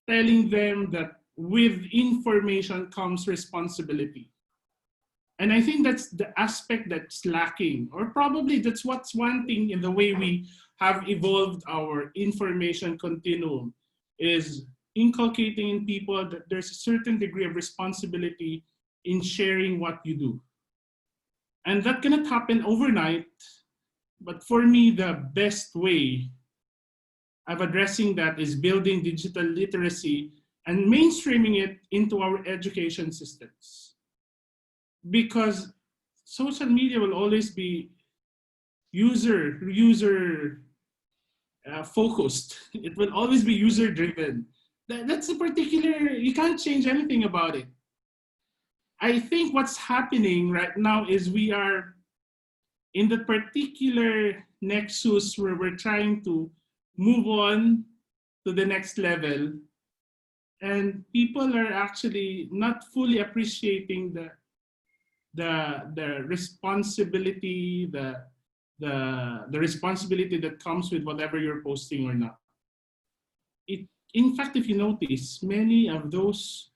telling them that with information comes responsibility. And I think that's the aspect that's lacking, or probably that's what's wanting in the way we have evolved our information continuum, is inculcating in people that there's a certain degree of responsibility in sharing what you do. And that cannot happen overnight, but for me, the best way of addressing that is building digital literacy and mainstreaming it into our education systems. Because social media will always be user focused. It will always be user driven. that's a particular, you can't change anything about it. I think what's happening right now is we are in the particular nexus where we're trying to move on to the next level, and people are actually not fully appreciating the responsibility, the responsibility that comes with whatever you're posting or not. In fact, if you notice, many of those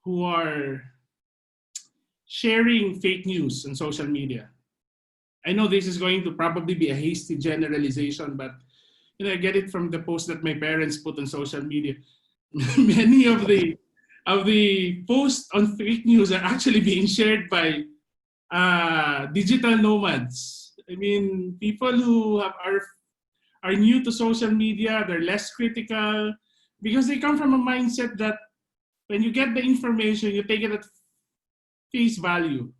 who are sharing fake news on social media, I know this is going to probably be a hasty generalization, but I get it from the post that my parents put on social media. Many of the posts on fake news are actually being shared by digital nomads. I mean, people who are new to social media, they're less critical because they come from a mindset that when you get the information, you take it at face value.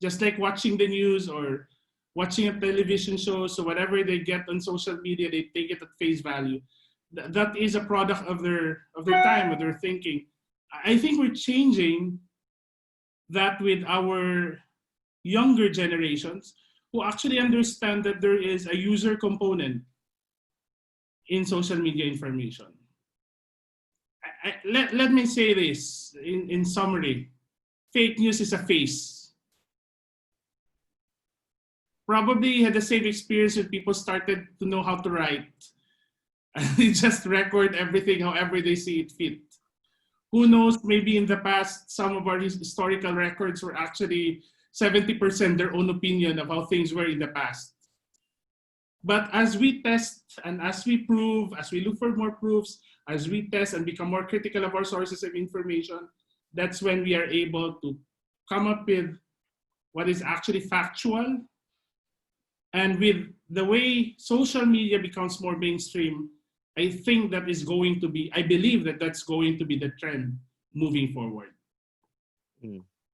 Just like watching the news or watching a television show, so whatever they get on social media, they take it at face value. That is a product of their time, of their thinking. I think we're changing that with our younger generations who actually understand that there is a user component in social media information. Let me say this in summary. Fake news is a face. Probably had the same experience when people started to know how to write. They just record everything however they see it fit. Who knows, maybe in the past, some of our historical records were actually 70% their own opinion of how things were in the past. But as we test and as we prove, as we look for more proofs, as we test and become more critical of our sources of information, that's when we are able to come up with what is actually factual. And with the way social media becomes more mainstream, I think that is going to be, I believe that that's going to be the trend moving forward.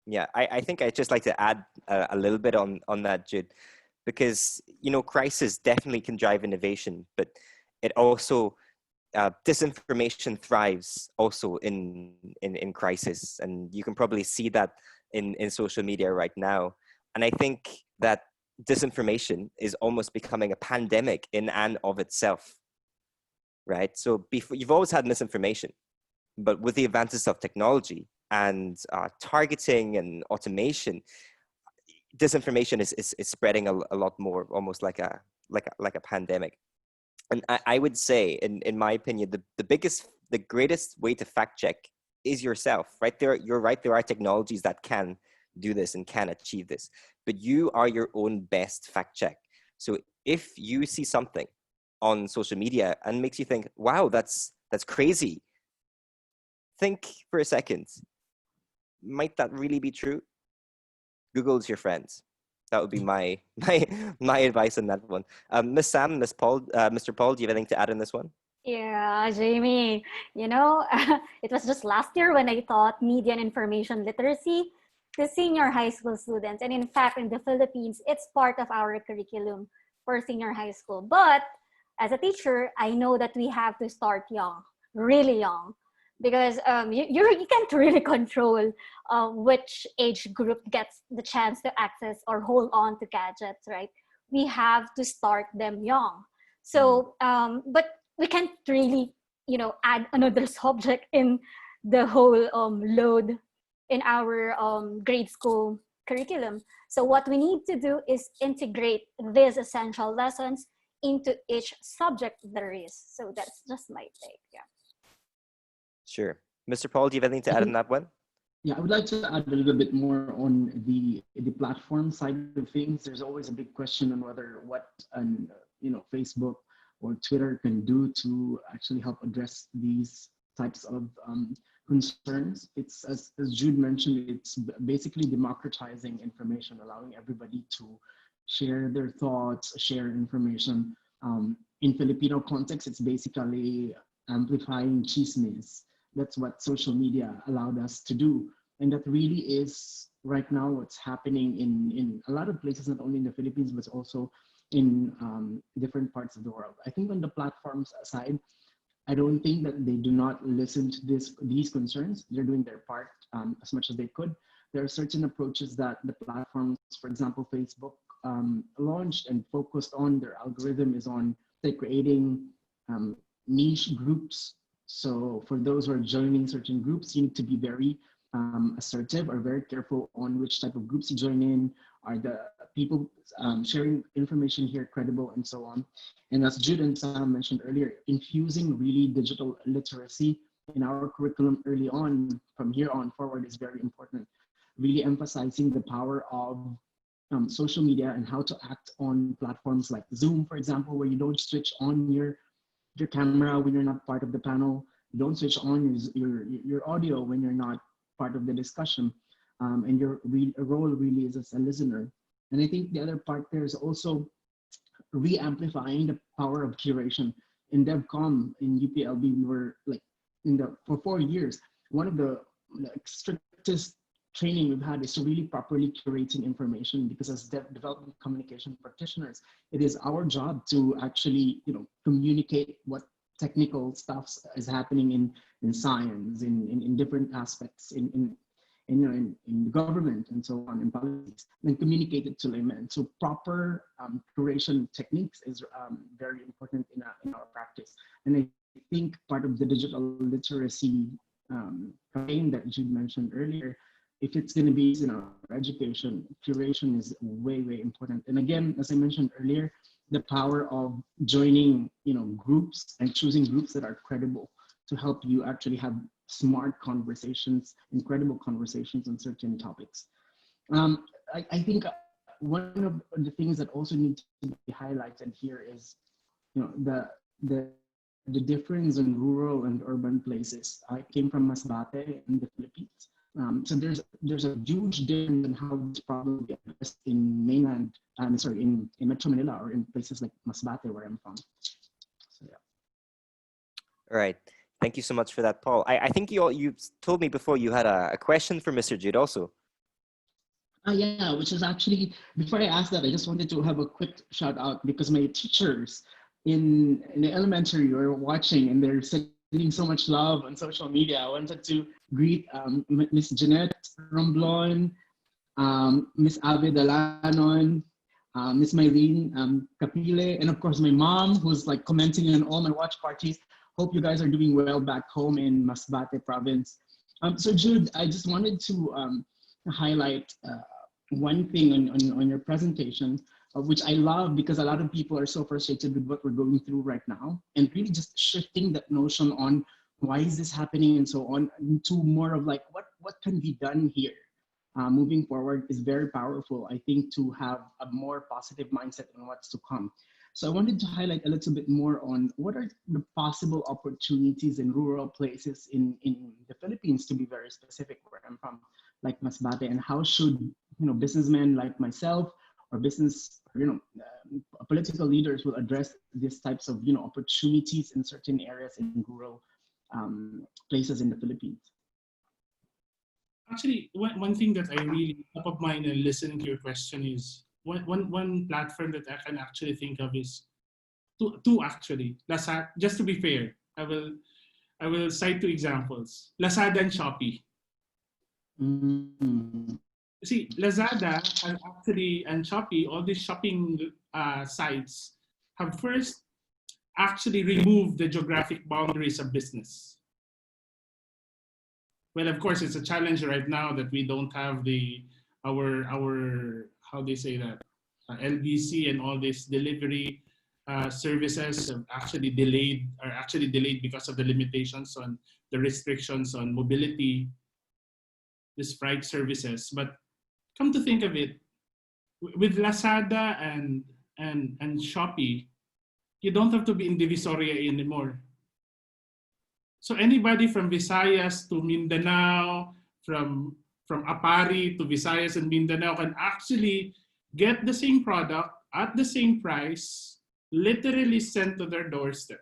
Yeah, I think I'd just like to add a little bit on that, Jude, because, crisis definitely can drive innovation, but it also, disinformation thrives also in crisis. And you can probably see that in social media right now. And I think that disinformation is almost becoming a pandemic in and of itself, right? So before, you've always had misinformation, but with the advances of technology and targeting and automation, disinformation is spreading a lot more, almost like a pandemic. And I would say, in my opinion, the greatest way to fact check is yourself, right? You're right, there are technologies that can do this and can achieve this, but you are your own best fact check. So if you see something on social media and makes you think, wow, that's crazy, think for a second, might that really be true? Google's your friends. That would be my advice on that one. Miss Sam, Miss Paul, Mr. Paul, do you have anything to add on this one? Yeah, Jamie, it was just last year when I taught media and information literacy to senior high school students. And in fact, in the Philippines, it's part of our curriculum for senior high school. But as a teacher, I know that we have to start young, really young, because you can't really control which age group gets the chance to access or hold on to gadgets, right? We have to start them young. So, but we can't really, add another subject in the whole load in our grade school curriculum. So what we need to do is integrate these essential lessons into each subject there is. So that's just my take, yeah. Sure. Mr. Paul, do you have anything to add on that one? Yeah, I would like to add a little bit more on the platform side of things. There's always a big question on whether what Facebook or Twitter can do to actually help address these types of concerns. It's, as Jude mentioned, it's basically democratizing information, allowing everybody to share their thoughts, share information. In Filipino context, it's basically amplifying chismes. That's what social media allowed us to do. And that really is right now what's happening in a lot of places, not only in the Philippines, but also in different parts of the world. I think on the platforms side, I don't think that they do not listen to these concerns. They're doing their part as much as they could. There are certain approaches that the platforms, for example, Facebook, launched and focused on. Their algorithm is on, say, creating niche groups. So for those who are joining certain groups, you need to be very assertive or very careful on which type of groups you join in. Are the people sharing information here credible, and so on. And as Jude and Sam mentioned earlier, infusing really digital literacy in our curriculum early on, from here on forward, is very important. Really emphasizing the power of social media and how to act on platforms like Zoom, for example, where you don't switch on your camera when you're not part of the panel. You don't switch on your audio when you're not part of the discussion. And your role really is as a listener. And I think the other part there is also re-amplifying the power of curation. In DevCom, in UPLB, we were like, for 4 years, one of the strictest training we've had is to really properly curating information, because as development communication practitioners, it is our job to actually, communicate what technical stuff is happening in science, in different aspects, in the government, and so on, in policies, and communicate it to laymen. So proper curation techniques is very important in our practice. And I think part of the digital literacy campaign that Jude mentioned earlier, if it's going to be in our education, curation is way, way important. And again, as I mentioned earlier, the power of joining, groups and choosing groups that are credible to help you actually have smart conversations, incredible conversations on certain topics. I think one of the things that also needs to be highlighted here is, the difference in rural and urban places. I came from Masbate in the Philippines. So there's a huge difference in how this problem will be addressed in mainland, in Metro Manila, or in places like Masbate, where I'm from. So yeah. All right. Thank you so much for that, Paul. I think you told me before you had a question for Mr. Jude also. Yeah, which is actually, before I ask that, I just wanted to have a quick shout out, because my teachers in the elementary were watching, and they're sending so much love on social media. I wanted to greet Miss Jeanette Romblon, Miss Ave Dalanon, Miss Mylene Capile, and of course my mom, who's like commenting on all my watch parties. Hope you guys are doing well back home in Masbate province. So Jude, I just wanted to highlight one thing on your presentation, which I love, because a lot of people are so frustrated with what we're going through right now, and really just shifting that notion on why is this happening and so on, to more of like what can be done here moving forward is very powerful, I think, to have a more positive mindset on what's to come. So I wanted to highlight a little bit more on what are the possible opportunities in rural places in the Philippines, to be very specific, where I'm from, like Masbate, and how should businessmen like myself, or political leaders will address these types of opportunities in certain areas in rural places in the Philippines. Actually, one thing that I really top of mind and listening to your question is one platform that I can actually think of is two actually. Lazada, just to be fair, I will cite 2 examples: Lazada and Shopee. See, Lazada and Shopee, all these shopping sites have first actually removed the geographic boundaries of business. Well, of course, it's a challenge right now that we don't have our how they say that, LBC and all these delivery services are actually delayed because of the limitations on the restrictions on mobility, these freight services. But come to think of it, with Lazada and Shopee, you don't have to be in Divisoria anymore. So anybody from Visayas to Mindanao, from Apari to Visayas and Mindanao can actually get the same product at the same price, literally sent to their doorstep.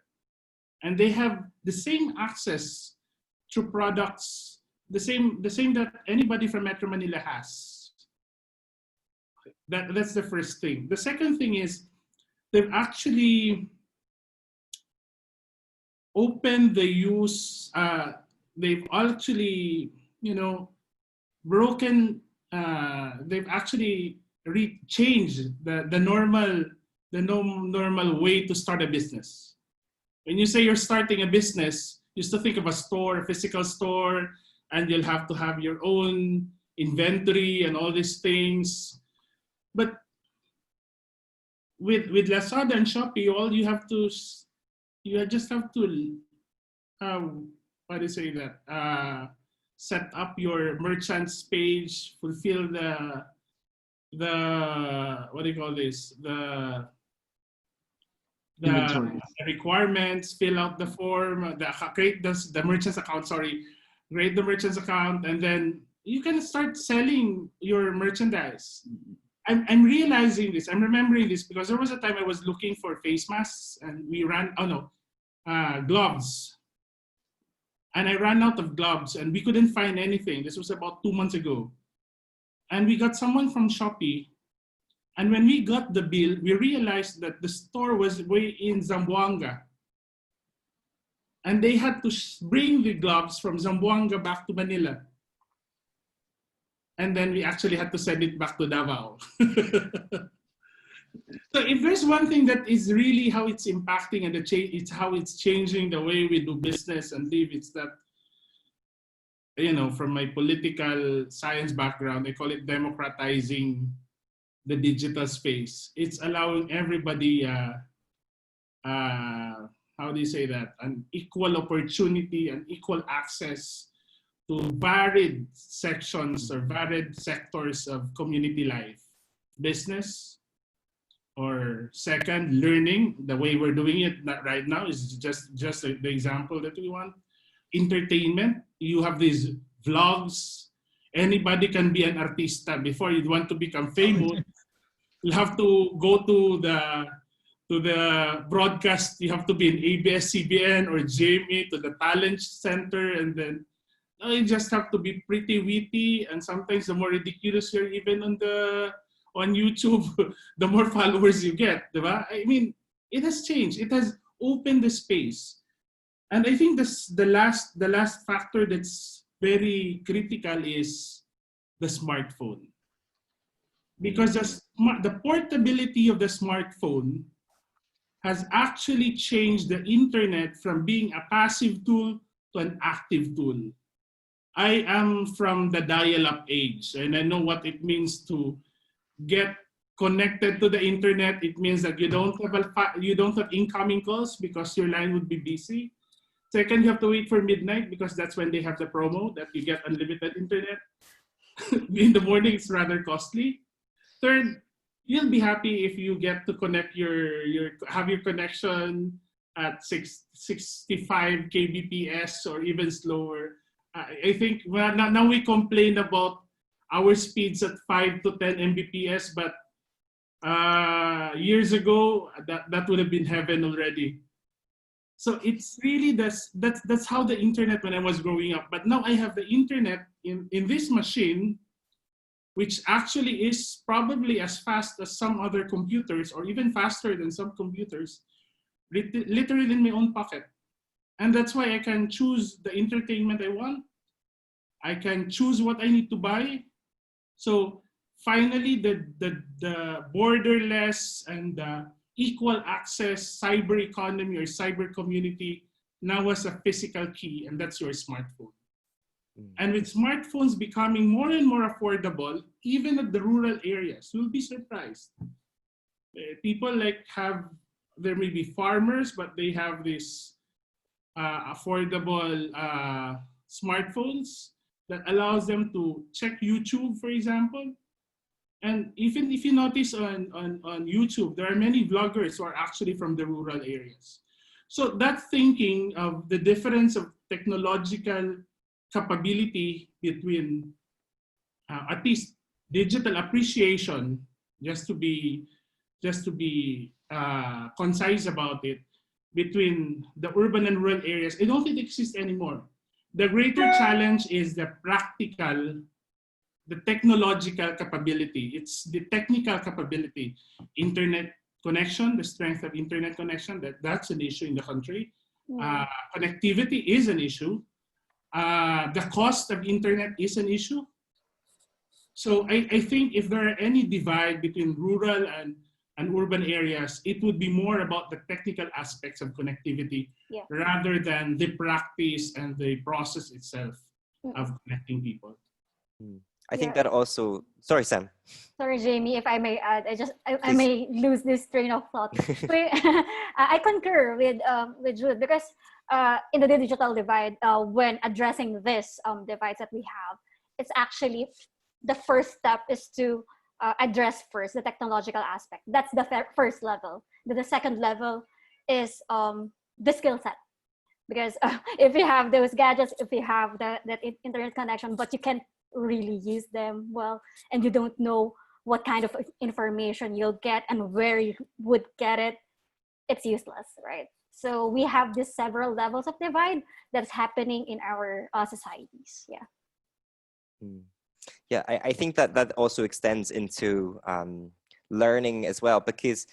And they have the same access to products, the same that anybody from Metro Manila has. That's the first thing. The second thing is they've actually opened the use. They've actually, you know, broken. They've actually changed the normal way to start a business. When you say you're starting a business, you used to think of a store, a physical store, and you'll have to have your own inventory and all these things. But with Lazada and Shopee, all you have to, you just have to, what do you say that? Set up your merchants page, fulfill the what do you call this? The requirements, fill out the form, create the merchant's account, create the merchant's account, and then you can start selling your merchandise. I'm realizing this, I'm remembering this because there was a time I was looking for face masks and we ran, gloves. And I ran out of gloves and we couldn't find anything. This was about 2 months ago. And we got someone from Shopee. And when we got the bill, we realized that the store was way in Zamboanga. And they had to bring the gloves from Zamboanga back to Manila. And then we actually had to send it back to Davao. So if there's one thing that is really how it's impacting and it's how it's changing the way we do business and live, it's that, you know, from my political science background, I call it democratizing the digital space. It's allowing everybody, how do you say that, an equal opportunity and equal access to varied sections or varied sectors of community life, business, or second, learning. The way we're doing it right now is just the example that we want. Entertainment, you have these vlogs. Anybody can be an artista. Before you want to become famous, you have to go to the broadcast. You have to be in ABS-CBN or GMA, to the talent center, and then you just have to be pretty witty. And sometimes the more ridiculous you're even on YouTube, the more followers you get, diba? I mean, it has changed. It has opened the space. And I think the last factor that's very critical is the smartphone. Because the portability of the smartphone has actually changed the internet from being a passive tool to an active tool. I am from the dial-up age, and I know what it means to get connected to the internet. It means that you don't have incoming calls because your line would be busy. Second, you have to wait for midnight because that's when they have the promo that you get unlimited internet. In the morning, it's rather costly. Third, you'll be happy if you get to connect have your connection at 65 kbps or even slower. I think now we complain about our speeds at 5 to 10 Mbps, but years ago that would have been heaven already. So it's really that's how the internet when I was growing up. But now I have the internet in this machine, which actually is probably as fast as some other computers, or even faster than some computers, literally in my own pocket. And that's why I can choose the entertainment I want. I can choose what I need to buy. So finally, the borderless and the equal access cyber economy or cyber community now has a physical key, and that's your smartphone. And with smartphones becoming more and more affordable, even at the rural areas, you'll be surprised. People there may be farmers, but they have these affordable smartphones that allows them to check YouTube, for example. And even if you notice on YouTube, there are many vloggers who are actually from the rural areas. So that thinking of the difference of technological capability between at least digital appreciation, just to be concise about it, between the urban and rural areas, I don't think it exists anymore. The greater challenge is the technological capability. It's the technical capability, internet connection, the strength of internet connection, that's an issue in the country. Connectivity is an issue. The cost of internet is an issue. So I think if there are any divide between rural and urban areas, it would be more about the technical aspects of connectivity rather than the practice and the process itself of connecting people. I think that also, sorry, Sam. Sorry, Jamie, if I may add, I may lose this train of thought. I concur with Jude, because in the digital divide, when addressing this divides that we have, it's actually the first step is to address first the technological aspect. That's the first level. The second level is the skill set. Because if you have those gadgets, if you have that internet connection, but you can't really use them well, and you don't know what kind of information you'll get and where you would get it, it's useless, right? So we have these several levels of divide that's happening in our societies. Yeah, I think that also extends into learning as well, because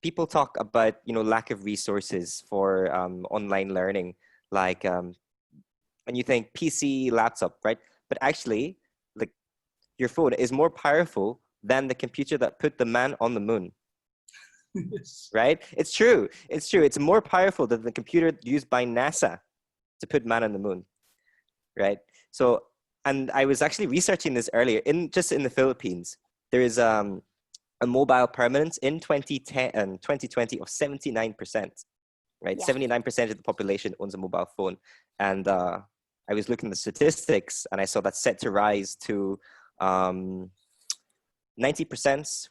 people talk about, you know, lack of resources for online learning, like and you think PC, laptop, right? But actually, like, your phone is more powerful than the computer that put the man on the moon. Right? It's true. It's true. It's more powerful than the computer used by NASA to put man on the moon. Right? So, and I was actually researching this earlier. Just in the Philippines, there is a mobile permanence in 2010 and 2020 of 79%. Right? 79% of the population owns a mobile phone, and I was looking at the statistics, and I saw that set to rise to 90%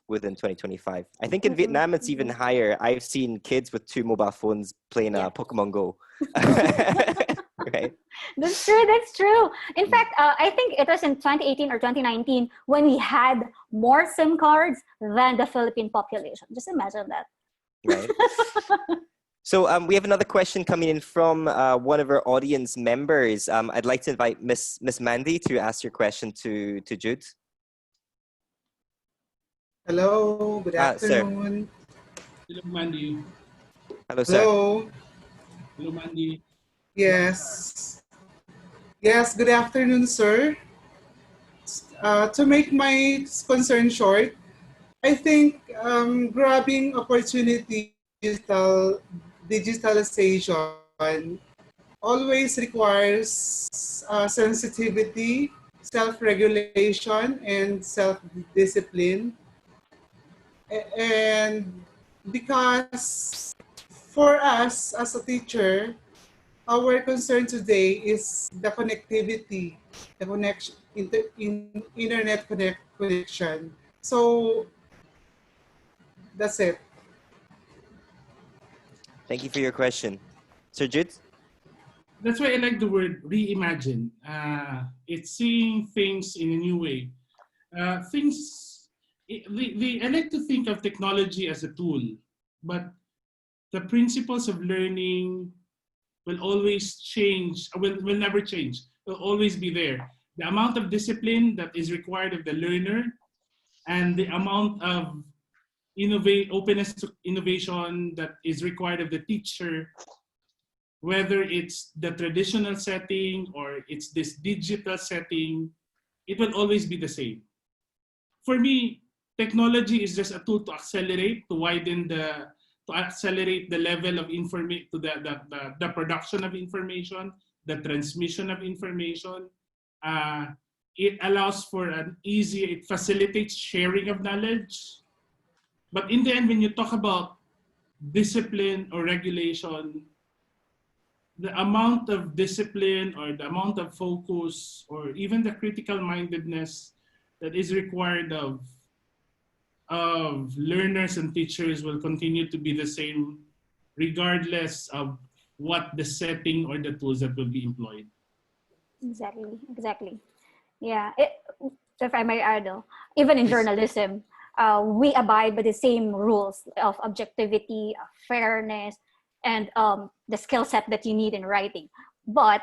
within 2025. I think in Vietnam it's even higher. I've seen kids with 2 mobile phones playing Pokemon Go. Right? That's true. That's true. In fact, I think it was in 2018 or 2019 when we had more SIM cards than the Philippine population. Just imagine that. Right. So we have another question coming in from one of our audience members. I'd like to invite Miss Mandy to ask your question to Jude. Hello, good afternoon. Hello, Mandy. Hello, sir. Hello. Hello, Mandy. Yes. Yes, good afternoon, sir. To make my concern short, I think grabbing opportunity digitalization always requires sensitivity, self-regulation, and self-discipline. And because for us as a teacher, our concern today is the connectivity, the connection, internet connection. So that's it. Thank you for your question. Sir Jude? That's why I like the word reimagine. It's seeing things in a new way. I like to think of technology as a tool, but the principles of learning will always change, will never change, will always be there. The amount of discipline that is required of the learner and the amount of openness to innovation that is required of the teacher, whether it's the traditional setting or it's this digital setting, it will always be the same. For me, technology is just a tool to accelerate, to accelerate the level of information, to the production of information, the transmission of information. It allows for it facilitates sharing of knowledge. But in the end, when you talk about discipline or regulation, the amount of discipline or the amount of focus or even the critical mindedness that is required of learners and teachers will continue to be the same regardless of what the setting or the tools that will be employed. Exactly. Yeah, if I may add, even in journalism, we abide by the same rules of objectivity, of fairness, and the skill set that you need in writing. But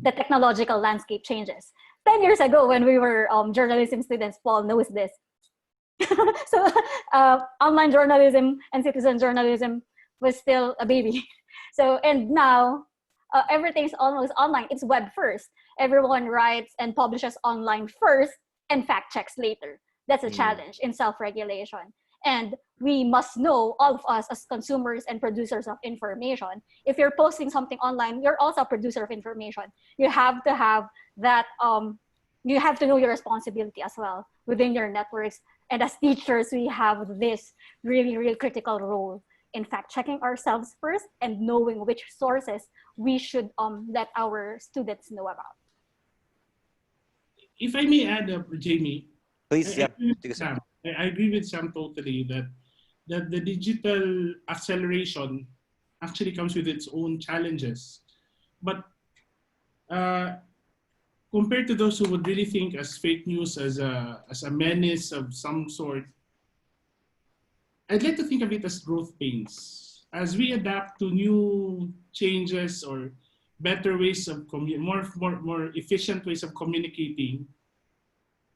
the technological landscape changes. 10 years ago, when we were journalism students, Paul knows this. So online journalism and citizen journalism was still a baby. So, and now everything's almost online. It's web first. Everyone writes and publishes online first and fact checks later. That's a challenge in self-regulation. And we must know, all of us as consumers and producers of information, if you're posting something online, you're also a producer of information. You have to have that, you have to know your responsibility as well within your networks. And as teachers, we have this really, really critical role in fact checking ourselves first and knowing which sources we should let our students know about. If I may add, Jamie, Please, yeah. I agree with Sam totally that the digital acceleration actually comes with its own challenges. But compared to those who would really think as fake news as a menace of some sort, I'd like to think of it as growth pains. As we adapt to new changes or better ways of more efficient ways of communicating,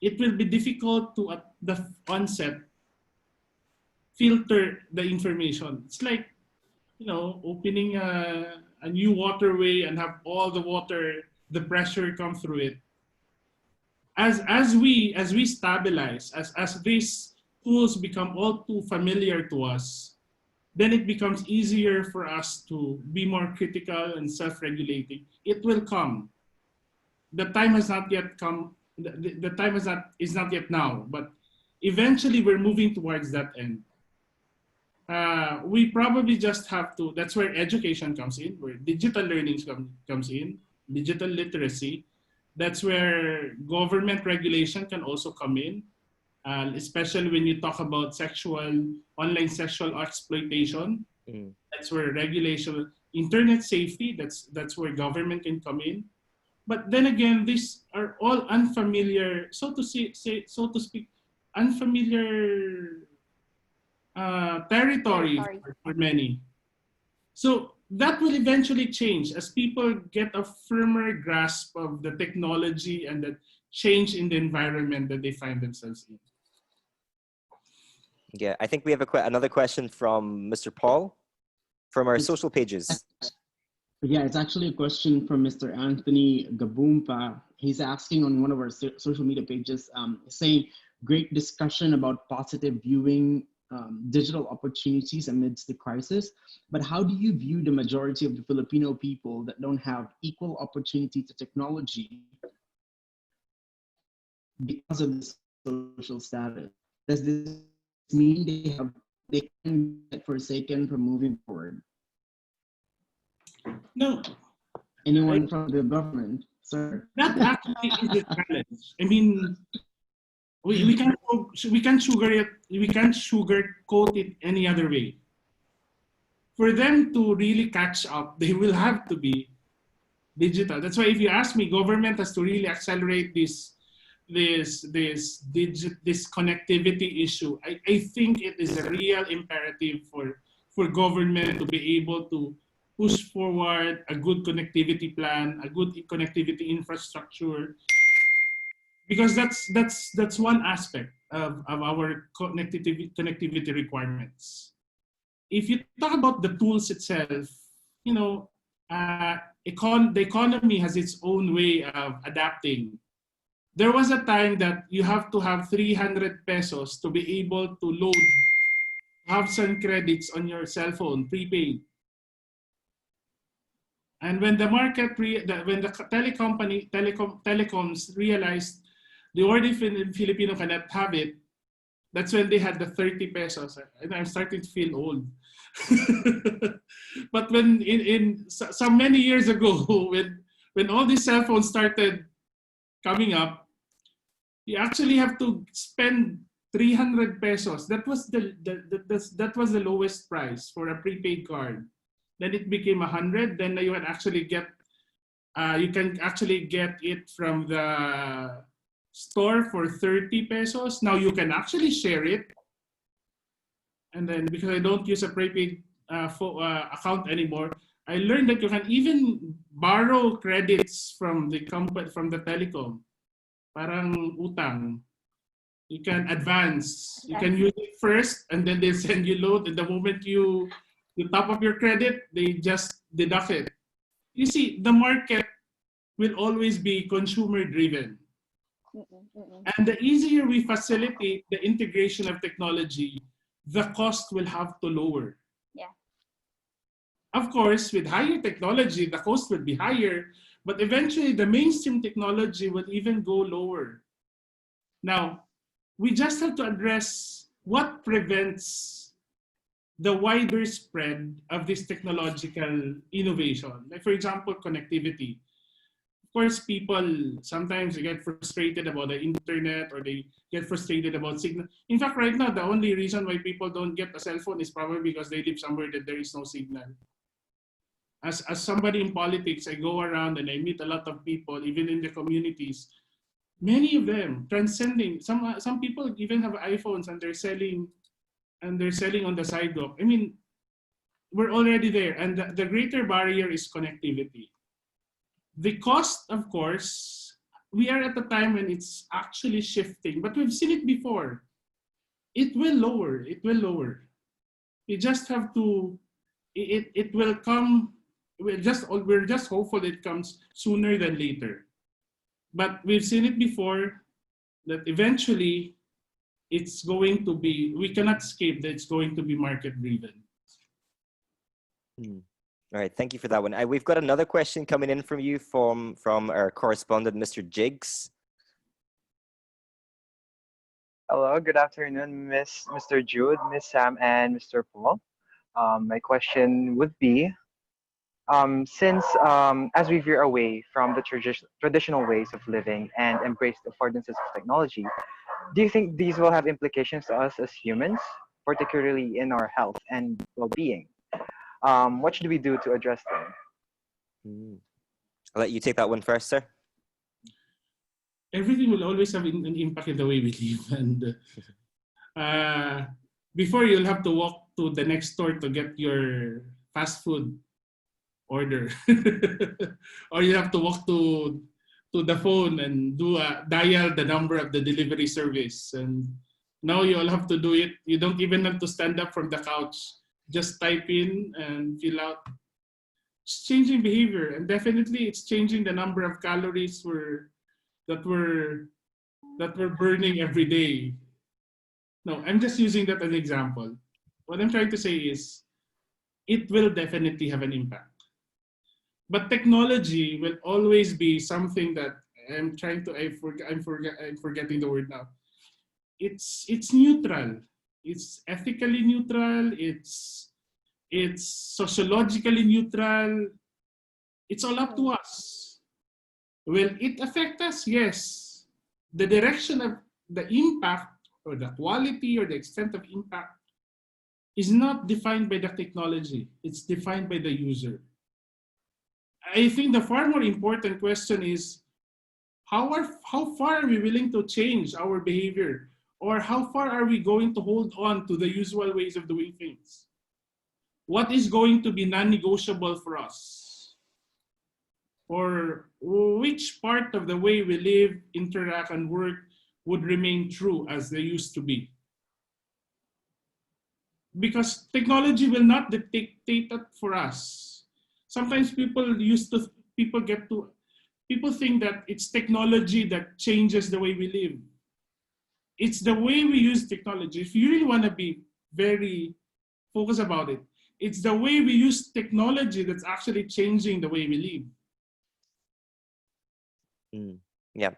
it will be difficult to at the onset filter the information. It's like, you know, opening a new waterway and have all the water, the pressure come through it. As we stabilize, as these tools become all too familiar to us, then it becomes easier for us to be more critical and self-regulating. It will come. The time has not yet come. The time is not yet now, but eventually we're moving towards that end. We probably just have to, that's where education comes in, where digital learning comes in, digital literacy. That's where government regulation can also come in, especially when you talk about online sexual exploitation. That's where regulation, internet safety, that's where government can come in. But then again, these are all unfamiliar, so to speak, unfamiliar territory for many. So that will eventually change as people get a firmer grasp of the technology and the change in the environment that they find themselves in. Yeah, I think we have another question from Mr. Paul from our social pages. Yeah, it's actually a question from Mr. Anthony Gabumpa. He's asking on one of our social media pages, saying, great discussion about positive viewing digital opportunities amidst the crisis, but how do you view the majority of the Filipino people that don't have equal opportunity to technology because of the social status? Does this mean they can get forsaken from moving forward? No. Anyone from the government, sir? That actually is a challenge. I mean, we can't sugarcoat it any other way. For them to really catch up, they will have to be digital. That's why if you ask me, government has to really accelerate this connectivity issue. I think it is a real imperative for government to be able to push forward a good connectivity plan, a good connectivity infrastructure, because that's one aspect of our connectivity requirements. If you talk about the tools itself, you know, the economy has its own way of adapting. There was a time that you have to have 300 pesos to be able to have some credits on your cell phone, prepaid. And when the market, when the telecoms realized the ordinary Filipino cannot have it, that's when they had the 30 pesos. And I'm starting to feel old. But when so many years ago, when all these cell phones started coming up, you actually have to spend 300 pesos. That was the lowest price for a prepaid card. Then it became 100. Then you can actually get it from the store for 30 pesos. Now you can actually share it. And then because I don't use a prepaid account anymore, I learned that you can even borrow credits from the telecom. Parang utang. You can advance. You can use it first, and then they send you load. And the moment you You top up your credit, they just deduct it. You see, the market will always be consumer driven. And the easier we facilitate the integration of technology, the cost will have to lower. Yeah. Of course, with higher technology, the cost will be higher, but eventually the mainstream technology will even go lower. Now, we just have to address what prevents the wider spread of this technological innovation. Like, for example, connectivity. Of course, people sometimes get frustrated about the internet, or they get frustrated about signal. In fact, right now, the only reason why people don't get a cell phone is probably because they live somewhere that there is no signal. As somebody in politics, I go around and I meet a lot of people, even in the communities. Many of them transcending. Some people even have iPhones and they're selling on the sidewalk. I mean, we're already there, and the greater barrier is connectivity. The cost, of course, we are at a time when it's actually shifting, but we've seen it before. It will lower. It will lower. We just have to. It will come. We're just hopeful it comes sooner than later. But we've seen it before, that eventually it's going to be, we cannot escape that it's going to be market driven. All right, thank you for that one. We've got another question coming in from you from our correspondent, Mr. Jigs. Hello, good afternoon, Mr. Jude, Miss Sam, and Mr. Paul. My question would be, since as we veer away from the traditional ways of living and embrace the affordances of technology, do you think these will have implications to us as humans, particularly in our health and well-being? What should we do to address them? I'll let you take that one first, sir. Everything will always have an impact in the way we live. And before, you'll have to walk to the next store to get your fast food order. Or you have to walk to the phone and dial the number of the delivery service. And now you all have to do it. You don't even have to stand up from the couch. Just type in and fill out. It's changing behavior, and definitely it's changing the number of calories that we're burning every day. No, I'm just using that as an example. What I'm trying to say is, it will definitely have an impact. But technology will always be something that I'm forgetting the word now. It's neutral. It's ethically neutral. It's sociologically neutral. It's all up to us. Will it affect us? Yes. The direction of the impact, or the quality or the extent of impact, is not defined by the technology. It's defined by the user. I think the far more important question is, how far are we willing to change our behavior? Or how far are we going to hold on to the usual ways of doing things? What is going to be non-negotiable for us? Or which part of the way we live, interact, and work would remain true as they used to be? Because technology will not dictate that for us. Sometimes people think that it's technology that changes the way we live. It's the way we use technology. If you really want to be very focused about it, it's the way we use technology that's actually changing the way we live. Yeah,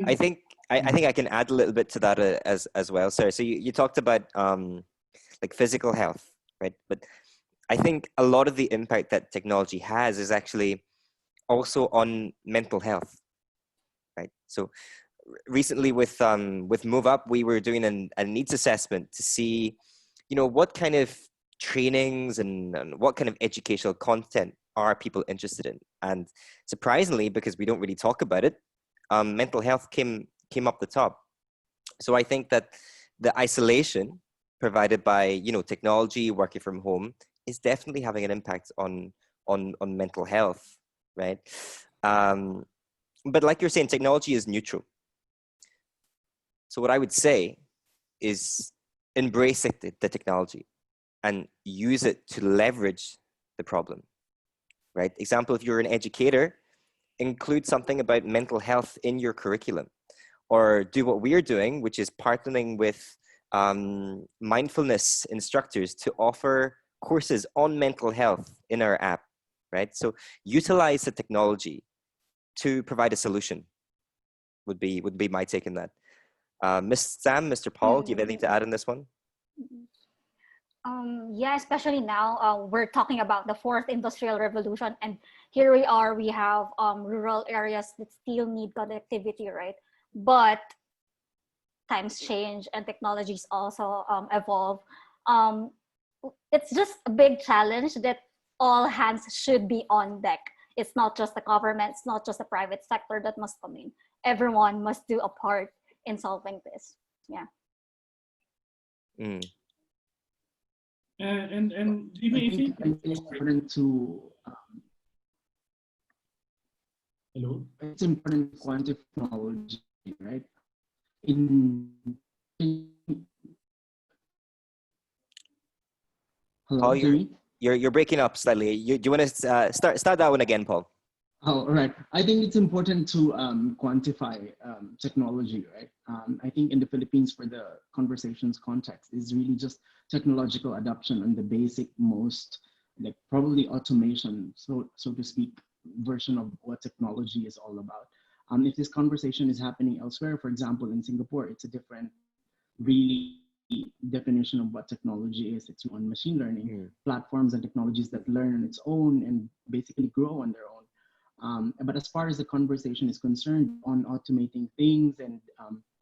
I think I can add a little bit to that as well, sir. So you talked about like physical health, right? But I think a lot of the impact that technology has is actually also on mental health, right? So recently with MoveUp, we were doing a needs assessment to see, what kind of trainings and what kind of educational content are people interested in. And surprisingly, because we don't really talk about it, mental health came up the top. So I think that the isolation provided by technology, working from home, is definitely having an impact on mental health, right? But like you're saying, technology is neutral. So what I would say is embrace the technology and use it to leverage the problem, right? Example, if you're an educator, include something about mental health in your curriculum, or do what we're doing, which is partnering with mindfulness instructors to offer courses on mental health in our app, right? So utilize the technology to provide a solution would be my take on that. Ms. Sam, Mr. Paul, do you have anything to add on this one? Yeah, especially now, we're talking about the fourth industrial revolution, and here we are, we have rural areas that still need connectivity, right? But times change and technologies also evolve. It's just a big challenge that all hands should be on deck. It's not just the government, it's not just the private sector that must come in. Everyone must do a part in solving this. Yeah. And I think it's important to hello. It's important to quantify technology, right? Hello, Paul, you're breaking up slightly. Do you want to start that one again, Paul? Oh, all right. I think it's important to quantify technology, right? I think in the Philippines, for the conversations context, is really just technological adoption and the basic, most like probably automation, so to speak, version of what technology is all about. If this conversation is happening elsewhere, for example, in Singapore, it's a different, really definition of what technology is. It's on machine learning platforms and technologies that learn on its own and basically grow on their own. But as far as the conversation is concerned on automating things and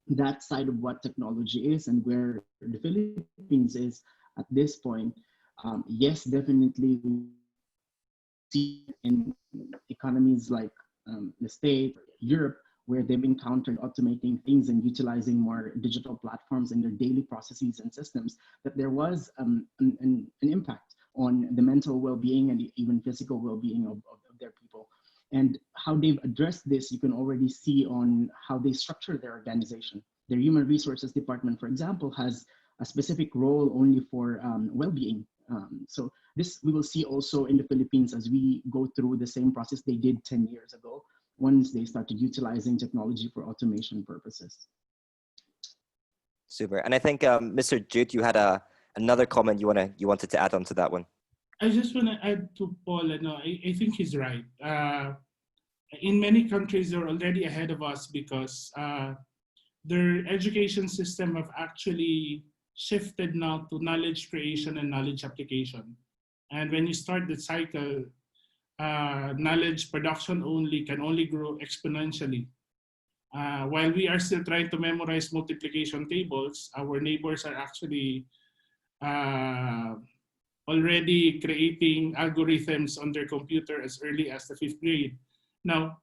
that side of what technology is and where the Philippines is at this point, yes, definitely we see in economies like the States, Europe, where they've encountered automating things and utilizing more digital platforms in their daily processes and systems, that there was an impact on the mental well-being and even physical well-being of their people. And how they've addressed this, you can already see on how they structure their organization. Their human resources department, for example, has a specific role only for well-being. So this we will see also in the Philippines as we go through the same process they did 10 years ago, once they started utilizing technology for automation purposes. Super. And I think Mr. Jude, you had another comment you wanted to add on to that one. I just want to add to Paul. I think he's right. In many countries, they're already ahead of us because their education system have actually shifted now to knowledge creation and knowledge application. And when you start the cycle, knowledge production can only grow exponentially. While we are still trying to memorize multiplication tables, our neighbors are actually already creating algorithms on their computer as early as the 5th grade. Now,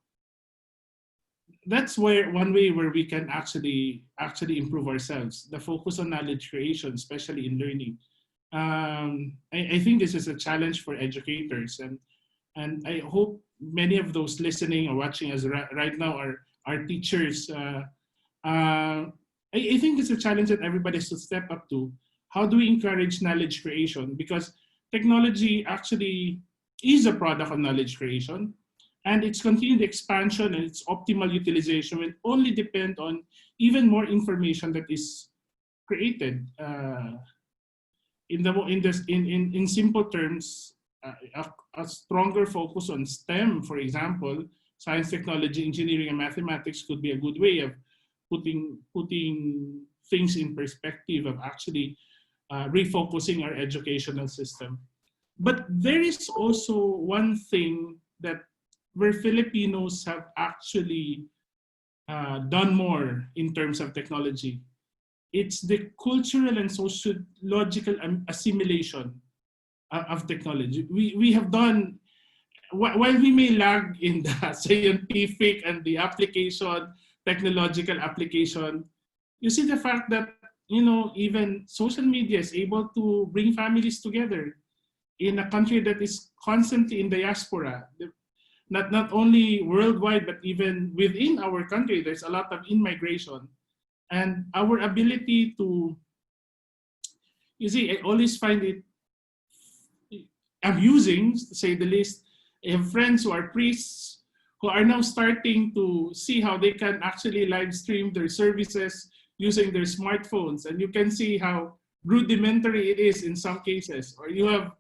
that's one way where we can actually improve ourselves, the focus on knowledge creation, especially in learning. I think this is a challenge for educators, and I hope many of those listening or watching us right now are teachers. I think it's a challenge that everybody should step up to. How do we encourage knowledge creation? Because technology actually is a product of knowledge creation, and its continued expansion and its optimal utilization will only depend on even more information that is created. In simple terms, a stronger focus on STEM, for example, science, technology, engineering, and mathematics could be a good way of putting things in perspective, of actually refocusing our educational system. But there is also one thing that where Filipinos have actually done more in terms of technology. It's the cultural and sociological assimilation of technology. We have done, while we may lag in the scientific and the application, technological application, you see the fact that, even social media is able to bring families together in a country that is constantly in diaspora. Not only worldwide, but even within our country, there's a lot of in-migration. And our ability to, I always find it amusing, to say the least. I have friends who are priests who are now starting to see how they can actually live stream their services using their smartphones. And you can see how rudimentary it is in some cases. Or you have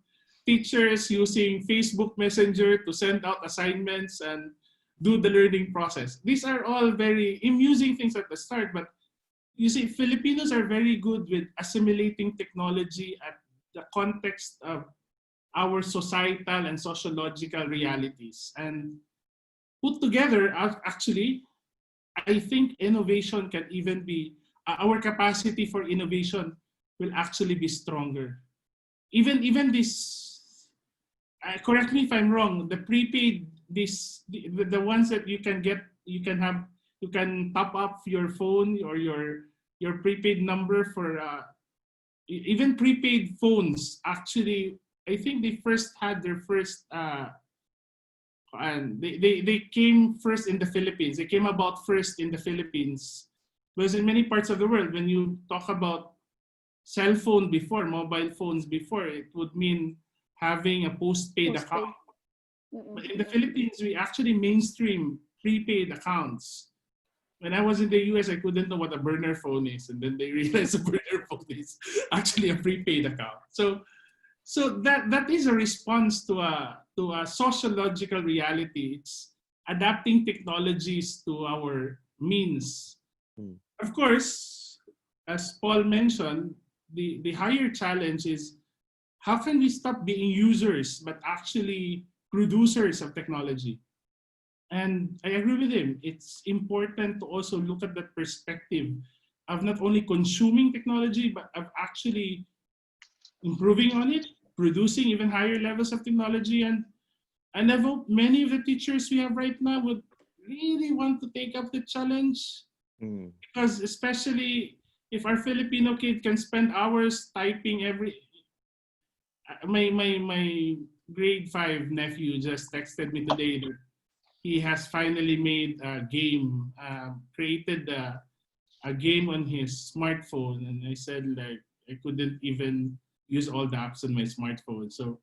teachers using Facebook Messenger to send out assignments and do the learning process. These are all very amusing things at the start, but you see, Filipinos are very good with assimilating technology at the context of our societal and sociological realities. And put together, actually, I think innovation can even be, our capacity for innovation will actually be stronger. Even this, correct me if I'm wrong, the prepaid, the ones that you can get, you can top up your phone or your prepaid number for, even prepaid phones, actually, I think they first had their first, and they came first in the Philippines. They came about first in the Philippines. Because in many parts of the world, when you talk about cell phone before, mobile phones before, it would mean having a postpaid account. But in the Philippines, we actually mainstream prepaid accounts. When I was in the US, I couldn't know what a burner phone is. And then they realized a burner phone is actually a prepaid account. So that is a response to a sociological reality. It's adapting technologies to our means. Of course, as Paul mentioned, the higher challenge is how can we stop being users but actually producers of technology? And I agree with him. It's important to also look at that perspective of not only consuming technology, but of actually improving on it, producing even higher levels of technology. And I hope many of the teachers we have right now would really want to take up the challenge. Because especially if our Filipino kid can spend hours typing my grade 5 nephew just texted me today that he has finally made a game, created a game on his smartphone. And I said, like, I couldn't even use all the apps on my smartphone. So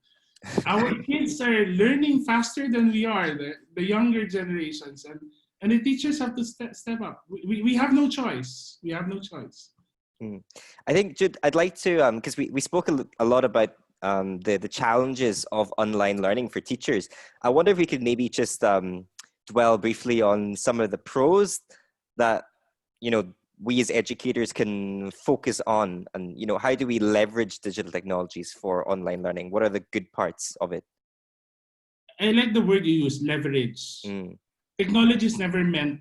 our kids are learning faster than we are, the younger generations. And the teachers have to step up. We have no choice. We have no choice. I think, Jude, I'd like to, because we spoke a lot about the challenges of online learning for teachers. I wonder if we could maybe just dwell briefly on some of the pros that, we as educators can focus on, and, how do we leverage digital technologies for online learning? What are the good parts of it? I like the word you use, leverage. Technology is never meant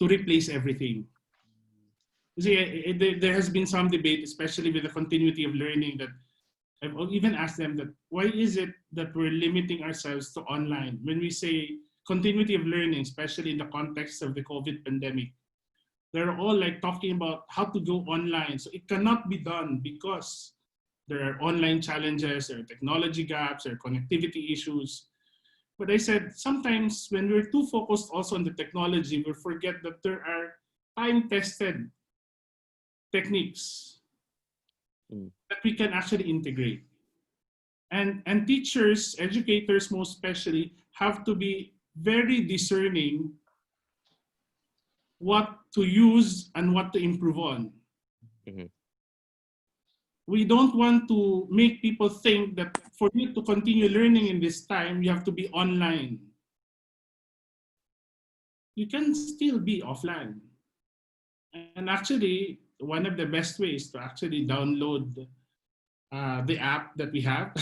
to replace everything. You see, there has been some debate, especially with the continuity of learning, that I've even asked them that why is it that we're limiting ourselves to online? When we say continuity of learning, especially in the context of the COVID pandemic, they're all like talking about how to go online. So it cannot be done because there are online challenges, there are technology gaps, there are connectivity issues. But I said, sometimes when we're too focused also on the technology, we forget that there are time-tested techniques that we can actually integrate. And teachers, educators most especially, have to be very discerning what to use and what to improve on. We don't want to make people think that for you to continue learning in this time, you have to be online. You can still be offline. And actually, one of the best ways to actually download the app that we have.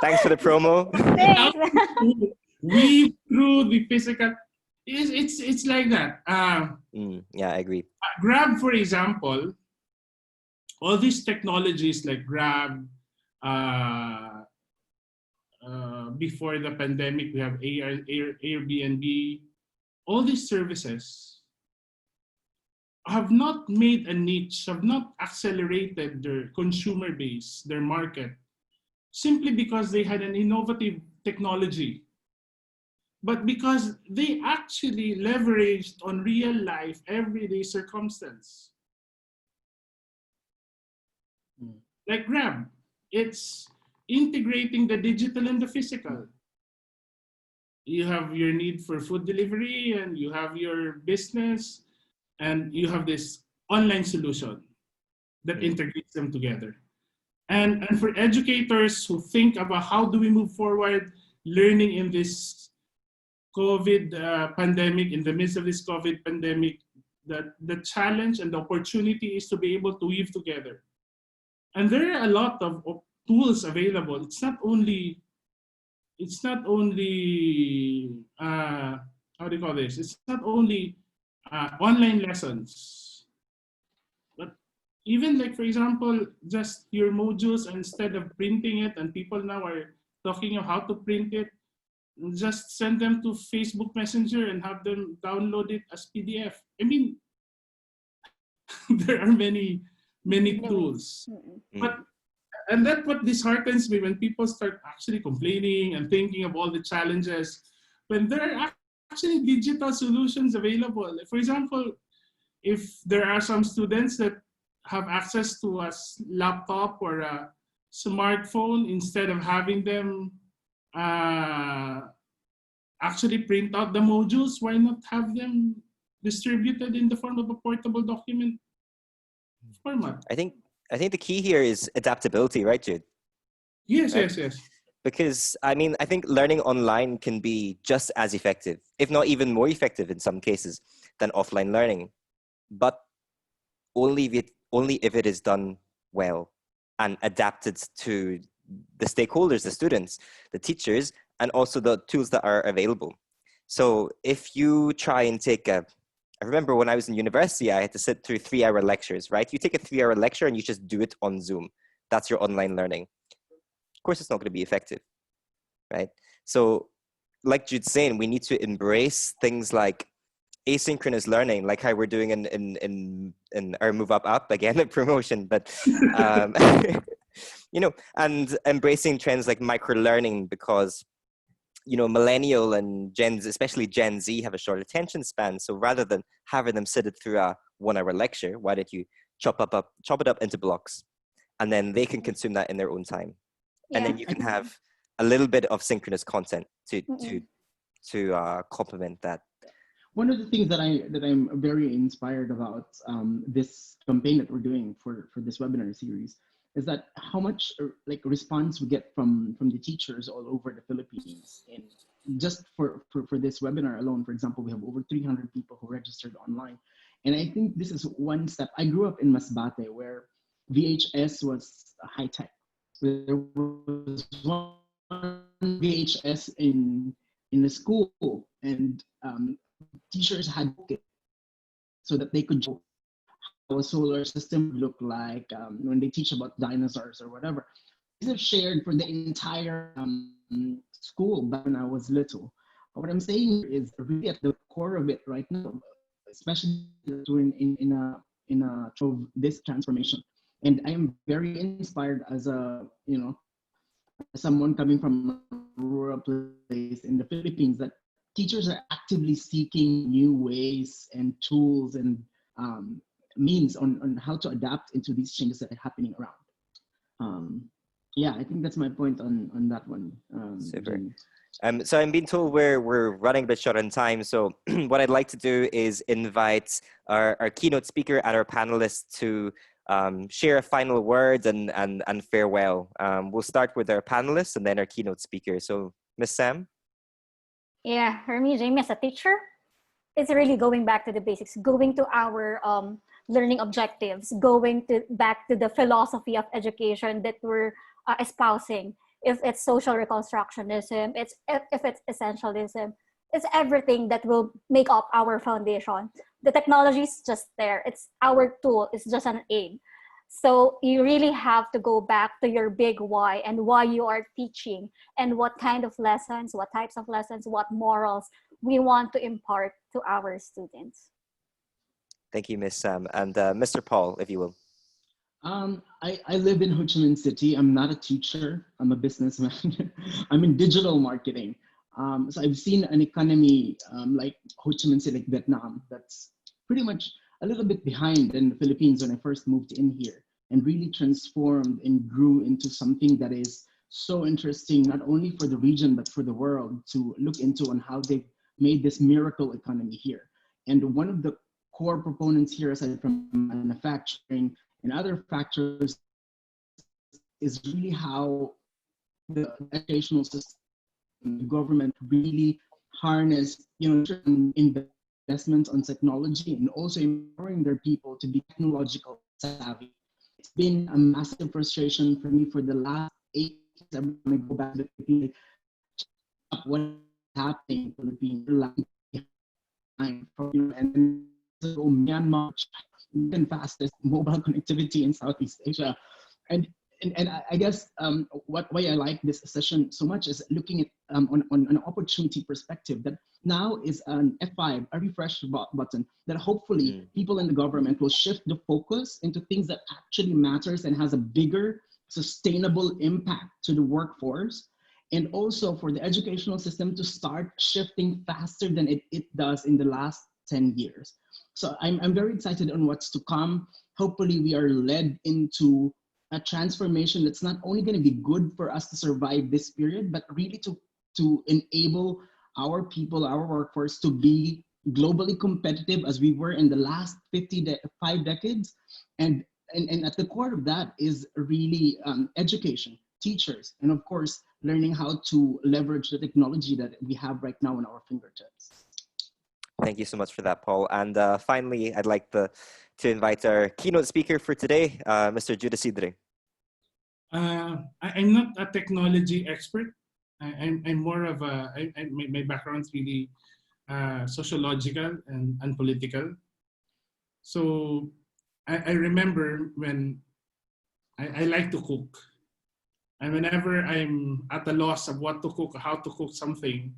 Thanks for the promo. Weave through the physical. It's like that. Yeah, I agree. Grab, for example, all these technologies like Grab, before the pandemic, we have Airbnb, all these services have not made a niche, have not accelerated their consumer base, their market, simply because they had an innovative technology, but because they actually leveraged on real life, everyday circumstance. Like Grab. it's integrating the digital and the physical. You have your need for food delivery, and you have your business, and you have this online solution that integrates them together. And for educators who think about how do we move forward learning in this COVID pandemic, in the midst of this COVID pandemic, the challenge and the opportunity is to be able to weave together. And there are a lot of tools available. It's not only how do you call this? It's not only online lessons, but even like, for example, just your modules, instead of printing it, and people now are talking of how to print it, just send them to Facebook Messenger and have them download it as PDF. I mean, there are many tools. And that's what disheartens me when people start actually complaining and thinking of all the challenges, when there are actually digital solutions available. For example, if there are some students that have access to a laptop or a smartphone, instead of having them actually print out the modules, why not have them distributed in the form of a portable document format? I think the key here is adaptability, right, Jude? Yes, right? yes. Because I mean, I think learning online can be just as effective, if not even more effective in some cases, than offline learning, but only if it is done well and adapted to the stakeholders, the students, the teachers, and also the tools that are available. So if you try and take I remember when I was in university, I had to sit through 3-hour lectures, right? You take a 3-hour lecture and you just do it on Zoom. That's your online learning. Of course, it's not going to be effective, right? So like Jude's saying, we need to embrace things like asynchronous learning, like how we're doing in our MoveUp app, again, a promotion, but you know, and embracing trends like micro-learning, because you know, millennial and especially Gen Z have a short attention span. So rather than having them sit it through a 1-hour lecture, why don't you chop it up into blocks, and then they can consume that in their own time. And then you can have a little bit of synchronous content to complement that. One of the things that I'm very inspired about this campaign that we're doing for this webinar series is that how much like response we get from the teachers all over the Philippines. And just for this webinar alone, for example, we have over 300 people who registered online. And I think this is one step. I grew up in Masbate, where VHS was high tech. There was one VHS in the school, and teachers had it so that they could show how a solar system would look like when they teach about dinosaurs or whatever. These are shared for the entire school back when I was little. But what I'm saying is really at the core of it right now, especially in a of this transformation. And I am very inspired as someone coming from a rural place in the Philippines, that teachers are actively seeking new ways and tools and means on how to adapt into these changes that are happening around. Yeah, I think that's my point on that one. Super. So I'm being told we're running a bit short on time. So what I'd like to do is invite our keynote speaker and our panelists to share a final word and farewell. We'll start with our panelists and then our keynote speaker. So Ms. Sam? Yeah, for me, Jamie, as a teacher, it's really going back to the basics, going to our learning objectives, going back to the philosophy of education that we're espousing. If it's social reconstructionism, if it's essentialism, it's everything that will make up our foundation. The technology is just there. It's our tool. It's just an aid. So you really have to go back to your big why and why you are teaching and what kind of lessons, what types of lessons, what morals we want to impart to our students. Thank you, Ms. Sam. And Mr. Paul, if you will. I live in Ho Chi Minh City. I'm not a teacher. I'm a businessman. I'm in digital marketing. So I've seen an economy like Ho Chi Minh City, like Vietnam, that's pretty much a little bit behind in the Philippines when I first moved in here. and really transformed and grew into something that is so interesting, not only for the region, but for the world to look into on how they've made this miracle economy here. And one of the core proponents here, aside from manufacturing and other factors, is really how the educational system, the government really harness, investments on technology and also empowering their people to be technological savvy. It's been a massive frustration for me for the last 8 years. I'm going to go back to the Philippines, what's happening in the Philippines, and then go Myanmar, the fastest mobile connectivity in Southeast Asia. And I guess why I like this session so much is looking at on an opportunity perspective that now is an F5, a refresh button that hopefully people in the government will shift the focus into things that actually matters and has a bigger sustainable impact to the workforce, and also for the educational system to start shifting faster than it does in the last 10 years. So I'm very excited on what's to come. Hopefully we are led into a transformation that's not only going to be good for us to survive this period, but really to enable our people, our workforce to be globally competitive as we were in the last 5 decades. And at the core of that is really education, teachers, and of course, learning how to leverage the technology that we have right now in our fingertips. Thank you so much for that, Paul. And finally, I'd like to invite our keynote speaker for today, Mr. Jude Acidre. I'm not a technology expert. I'm more of my background's really sociological and political. So I remember when I like to cook. And whenever I'm at a loss of what to cook, how to cook something,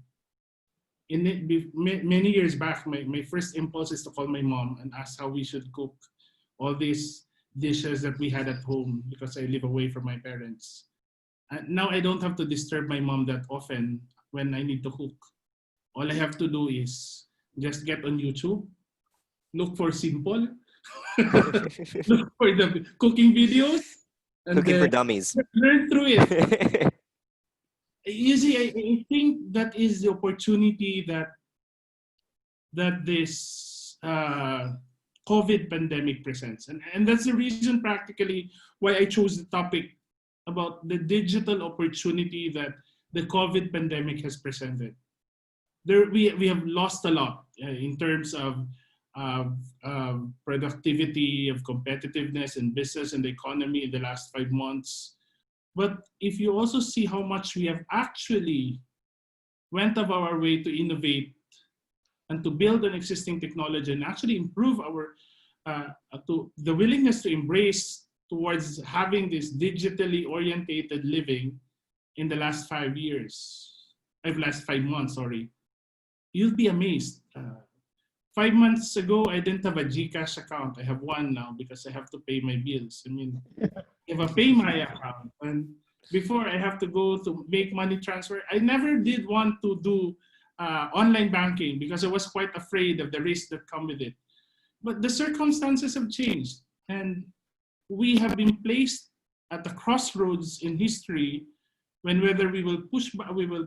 many years back, my first impulse is to call my mom and ask how we should cook all these dishes that we had at home because I live away from my parents. And now I don't have to disturb my mom that often when I need to cook. All I have to do is just get on YouTube, look for simple, look for the cooking videos, and Cooking for dummies. learn through it. You see, I think that is the opportunity that this COVID pandemic presents. And that's the reason practically why I chose the topic about the digital opportunity that the COVID pandemic has presented. We have lost a lot in terms of productivity, of competitiveness in business and the economy in the last 5 months. But if you also see how much we have actually went of our way to innovate and to build an existing technology and actually improve our the willingness to embrace towards having this digitally orientated living in the last 5 months, sorry, you'll be amazed. 5 months ago, I didn't have a GCash account. I have one now because I have to pay my bills. I mean, I have a PayMy account. And before I have to go to make money transfer, I never did want to do online banking because I was quite afraid of the risks that come with it. But the circumstances have changed. And we have been placed at the crossroads in history when whether we will push back, we will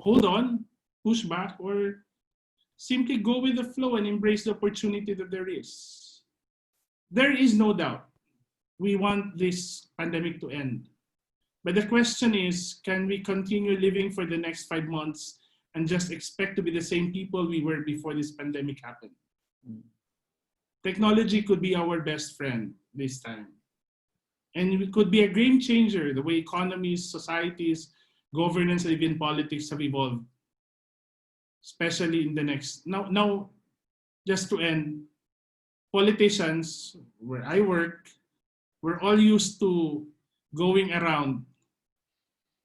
hold on, push back, or simply go with the flow and embrace the opportunity that there is. There is no doubt we want this pandemic to end. But the question is, can we continue living for the next 5 months and just expect to be the same people we were before this pandemic happened? Technology could be our best friend this time. And it could be a game changer, the way economies, societies, governance, and even politics have evolved. Especially in the next, now, just to end, politicians, where I work, we're all used to going around.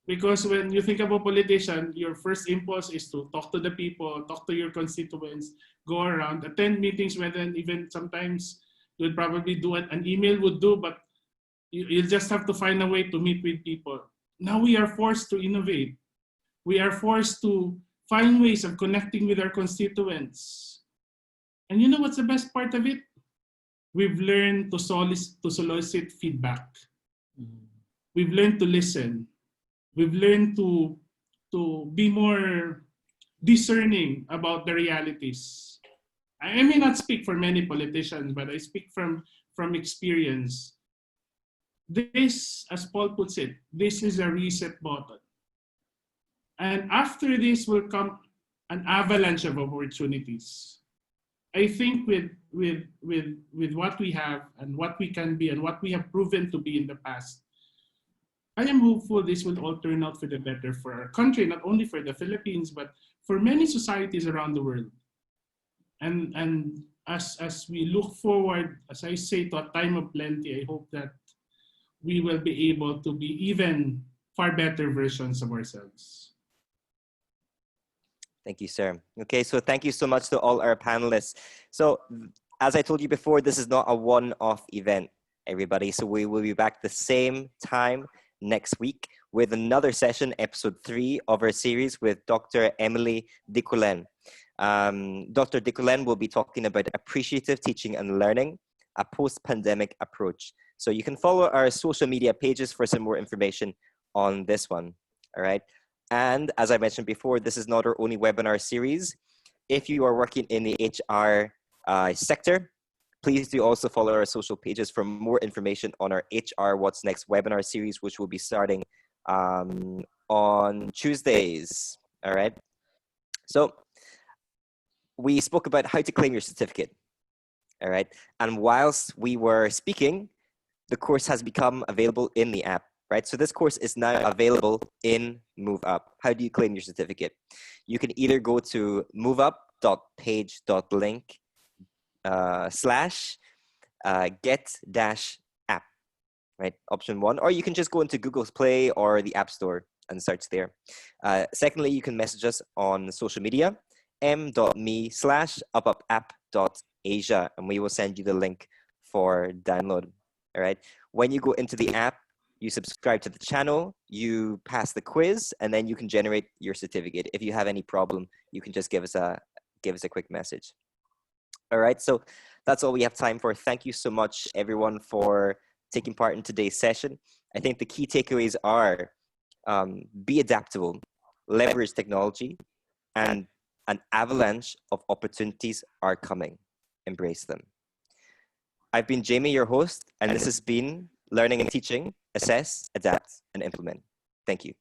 Because when you think about politician, your first impulse is to talk to the people, talk to your constituents, go around, attend meetings, where then even sometimes you would probably do it, an email would do, but you just have to find a way to meet with people. Now we are forced to innovate. We are forced to find ways of connecting with our constituents. And you know what's the best part of it? We've learned to solicit feedback. We've learned to listen. We've learned to be more discerning about the realities. I may not speak for many politicians, but I speak from experience. This, as Paul puts it, this is a reset button. And after this will come an avalanche of opportunities. I think with what we have and what we can be and what we have proven to be in the past, I am hopeful this will all turn out for the better for our country, not only for the Philippines, but for many societies around the world. And as we look forward, as I say, to a time of plenty, I hope that we will be able to be even far better versions of ourselves. Thank you, sir. Okay, so thank you so much to all our panelists. So as I told you before, this is not a one-off event, everybody. So we will be back the same time next week with another session, episode 3 of our series with Dr. 𝗖𝗍𝒂. Dr. 𝗖𝗍𝒂 will be talking about appreciative teaching and learning, a post-pandemic approach. So you can follow our social media pages for some more information on this one, all right? And as I mentioned before, this is not our only webinar series. If you are working in the HR sector, please do also follow our social pages for more information on our HR What's Next webinar series, which will be starting on Tuesdays, all right? So we spoke about how to claim your certificate, all right? And whilst we were speaking, the course has become available in the app, right? So this course is now available in MoveUp. How do you claim your certificate? You can either go to moveup.page.link / get-app, right? Option 1, or you can just go into Google's Play or the App Store and search there. Secondly, you can message us on social media, m.me/upupapp.asia, and we will send you the link for download, all right? When you go into the app, you subscribe to the channel, you pass the quiz, and then you can generate your certificate. If you have any problem, you can just give us a quick message. All right, so that's all we have time for. Thank you so much, everyone, for taking part in today's session. I think the key takeaways are be adaptable, leverage technology, and an avalanche of opportunities are coming. Embrace them. I've been Jamie, your host, and this has been Learning and Teaching, Assess, Adapt, and Implement. Thank you.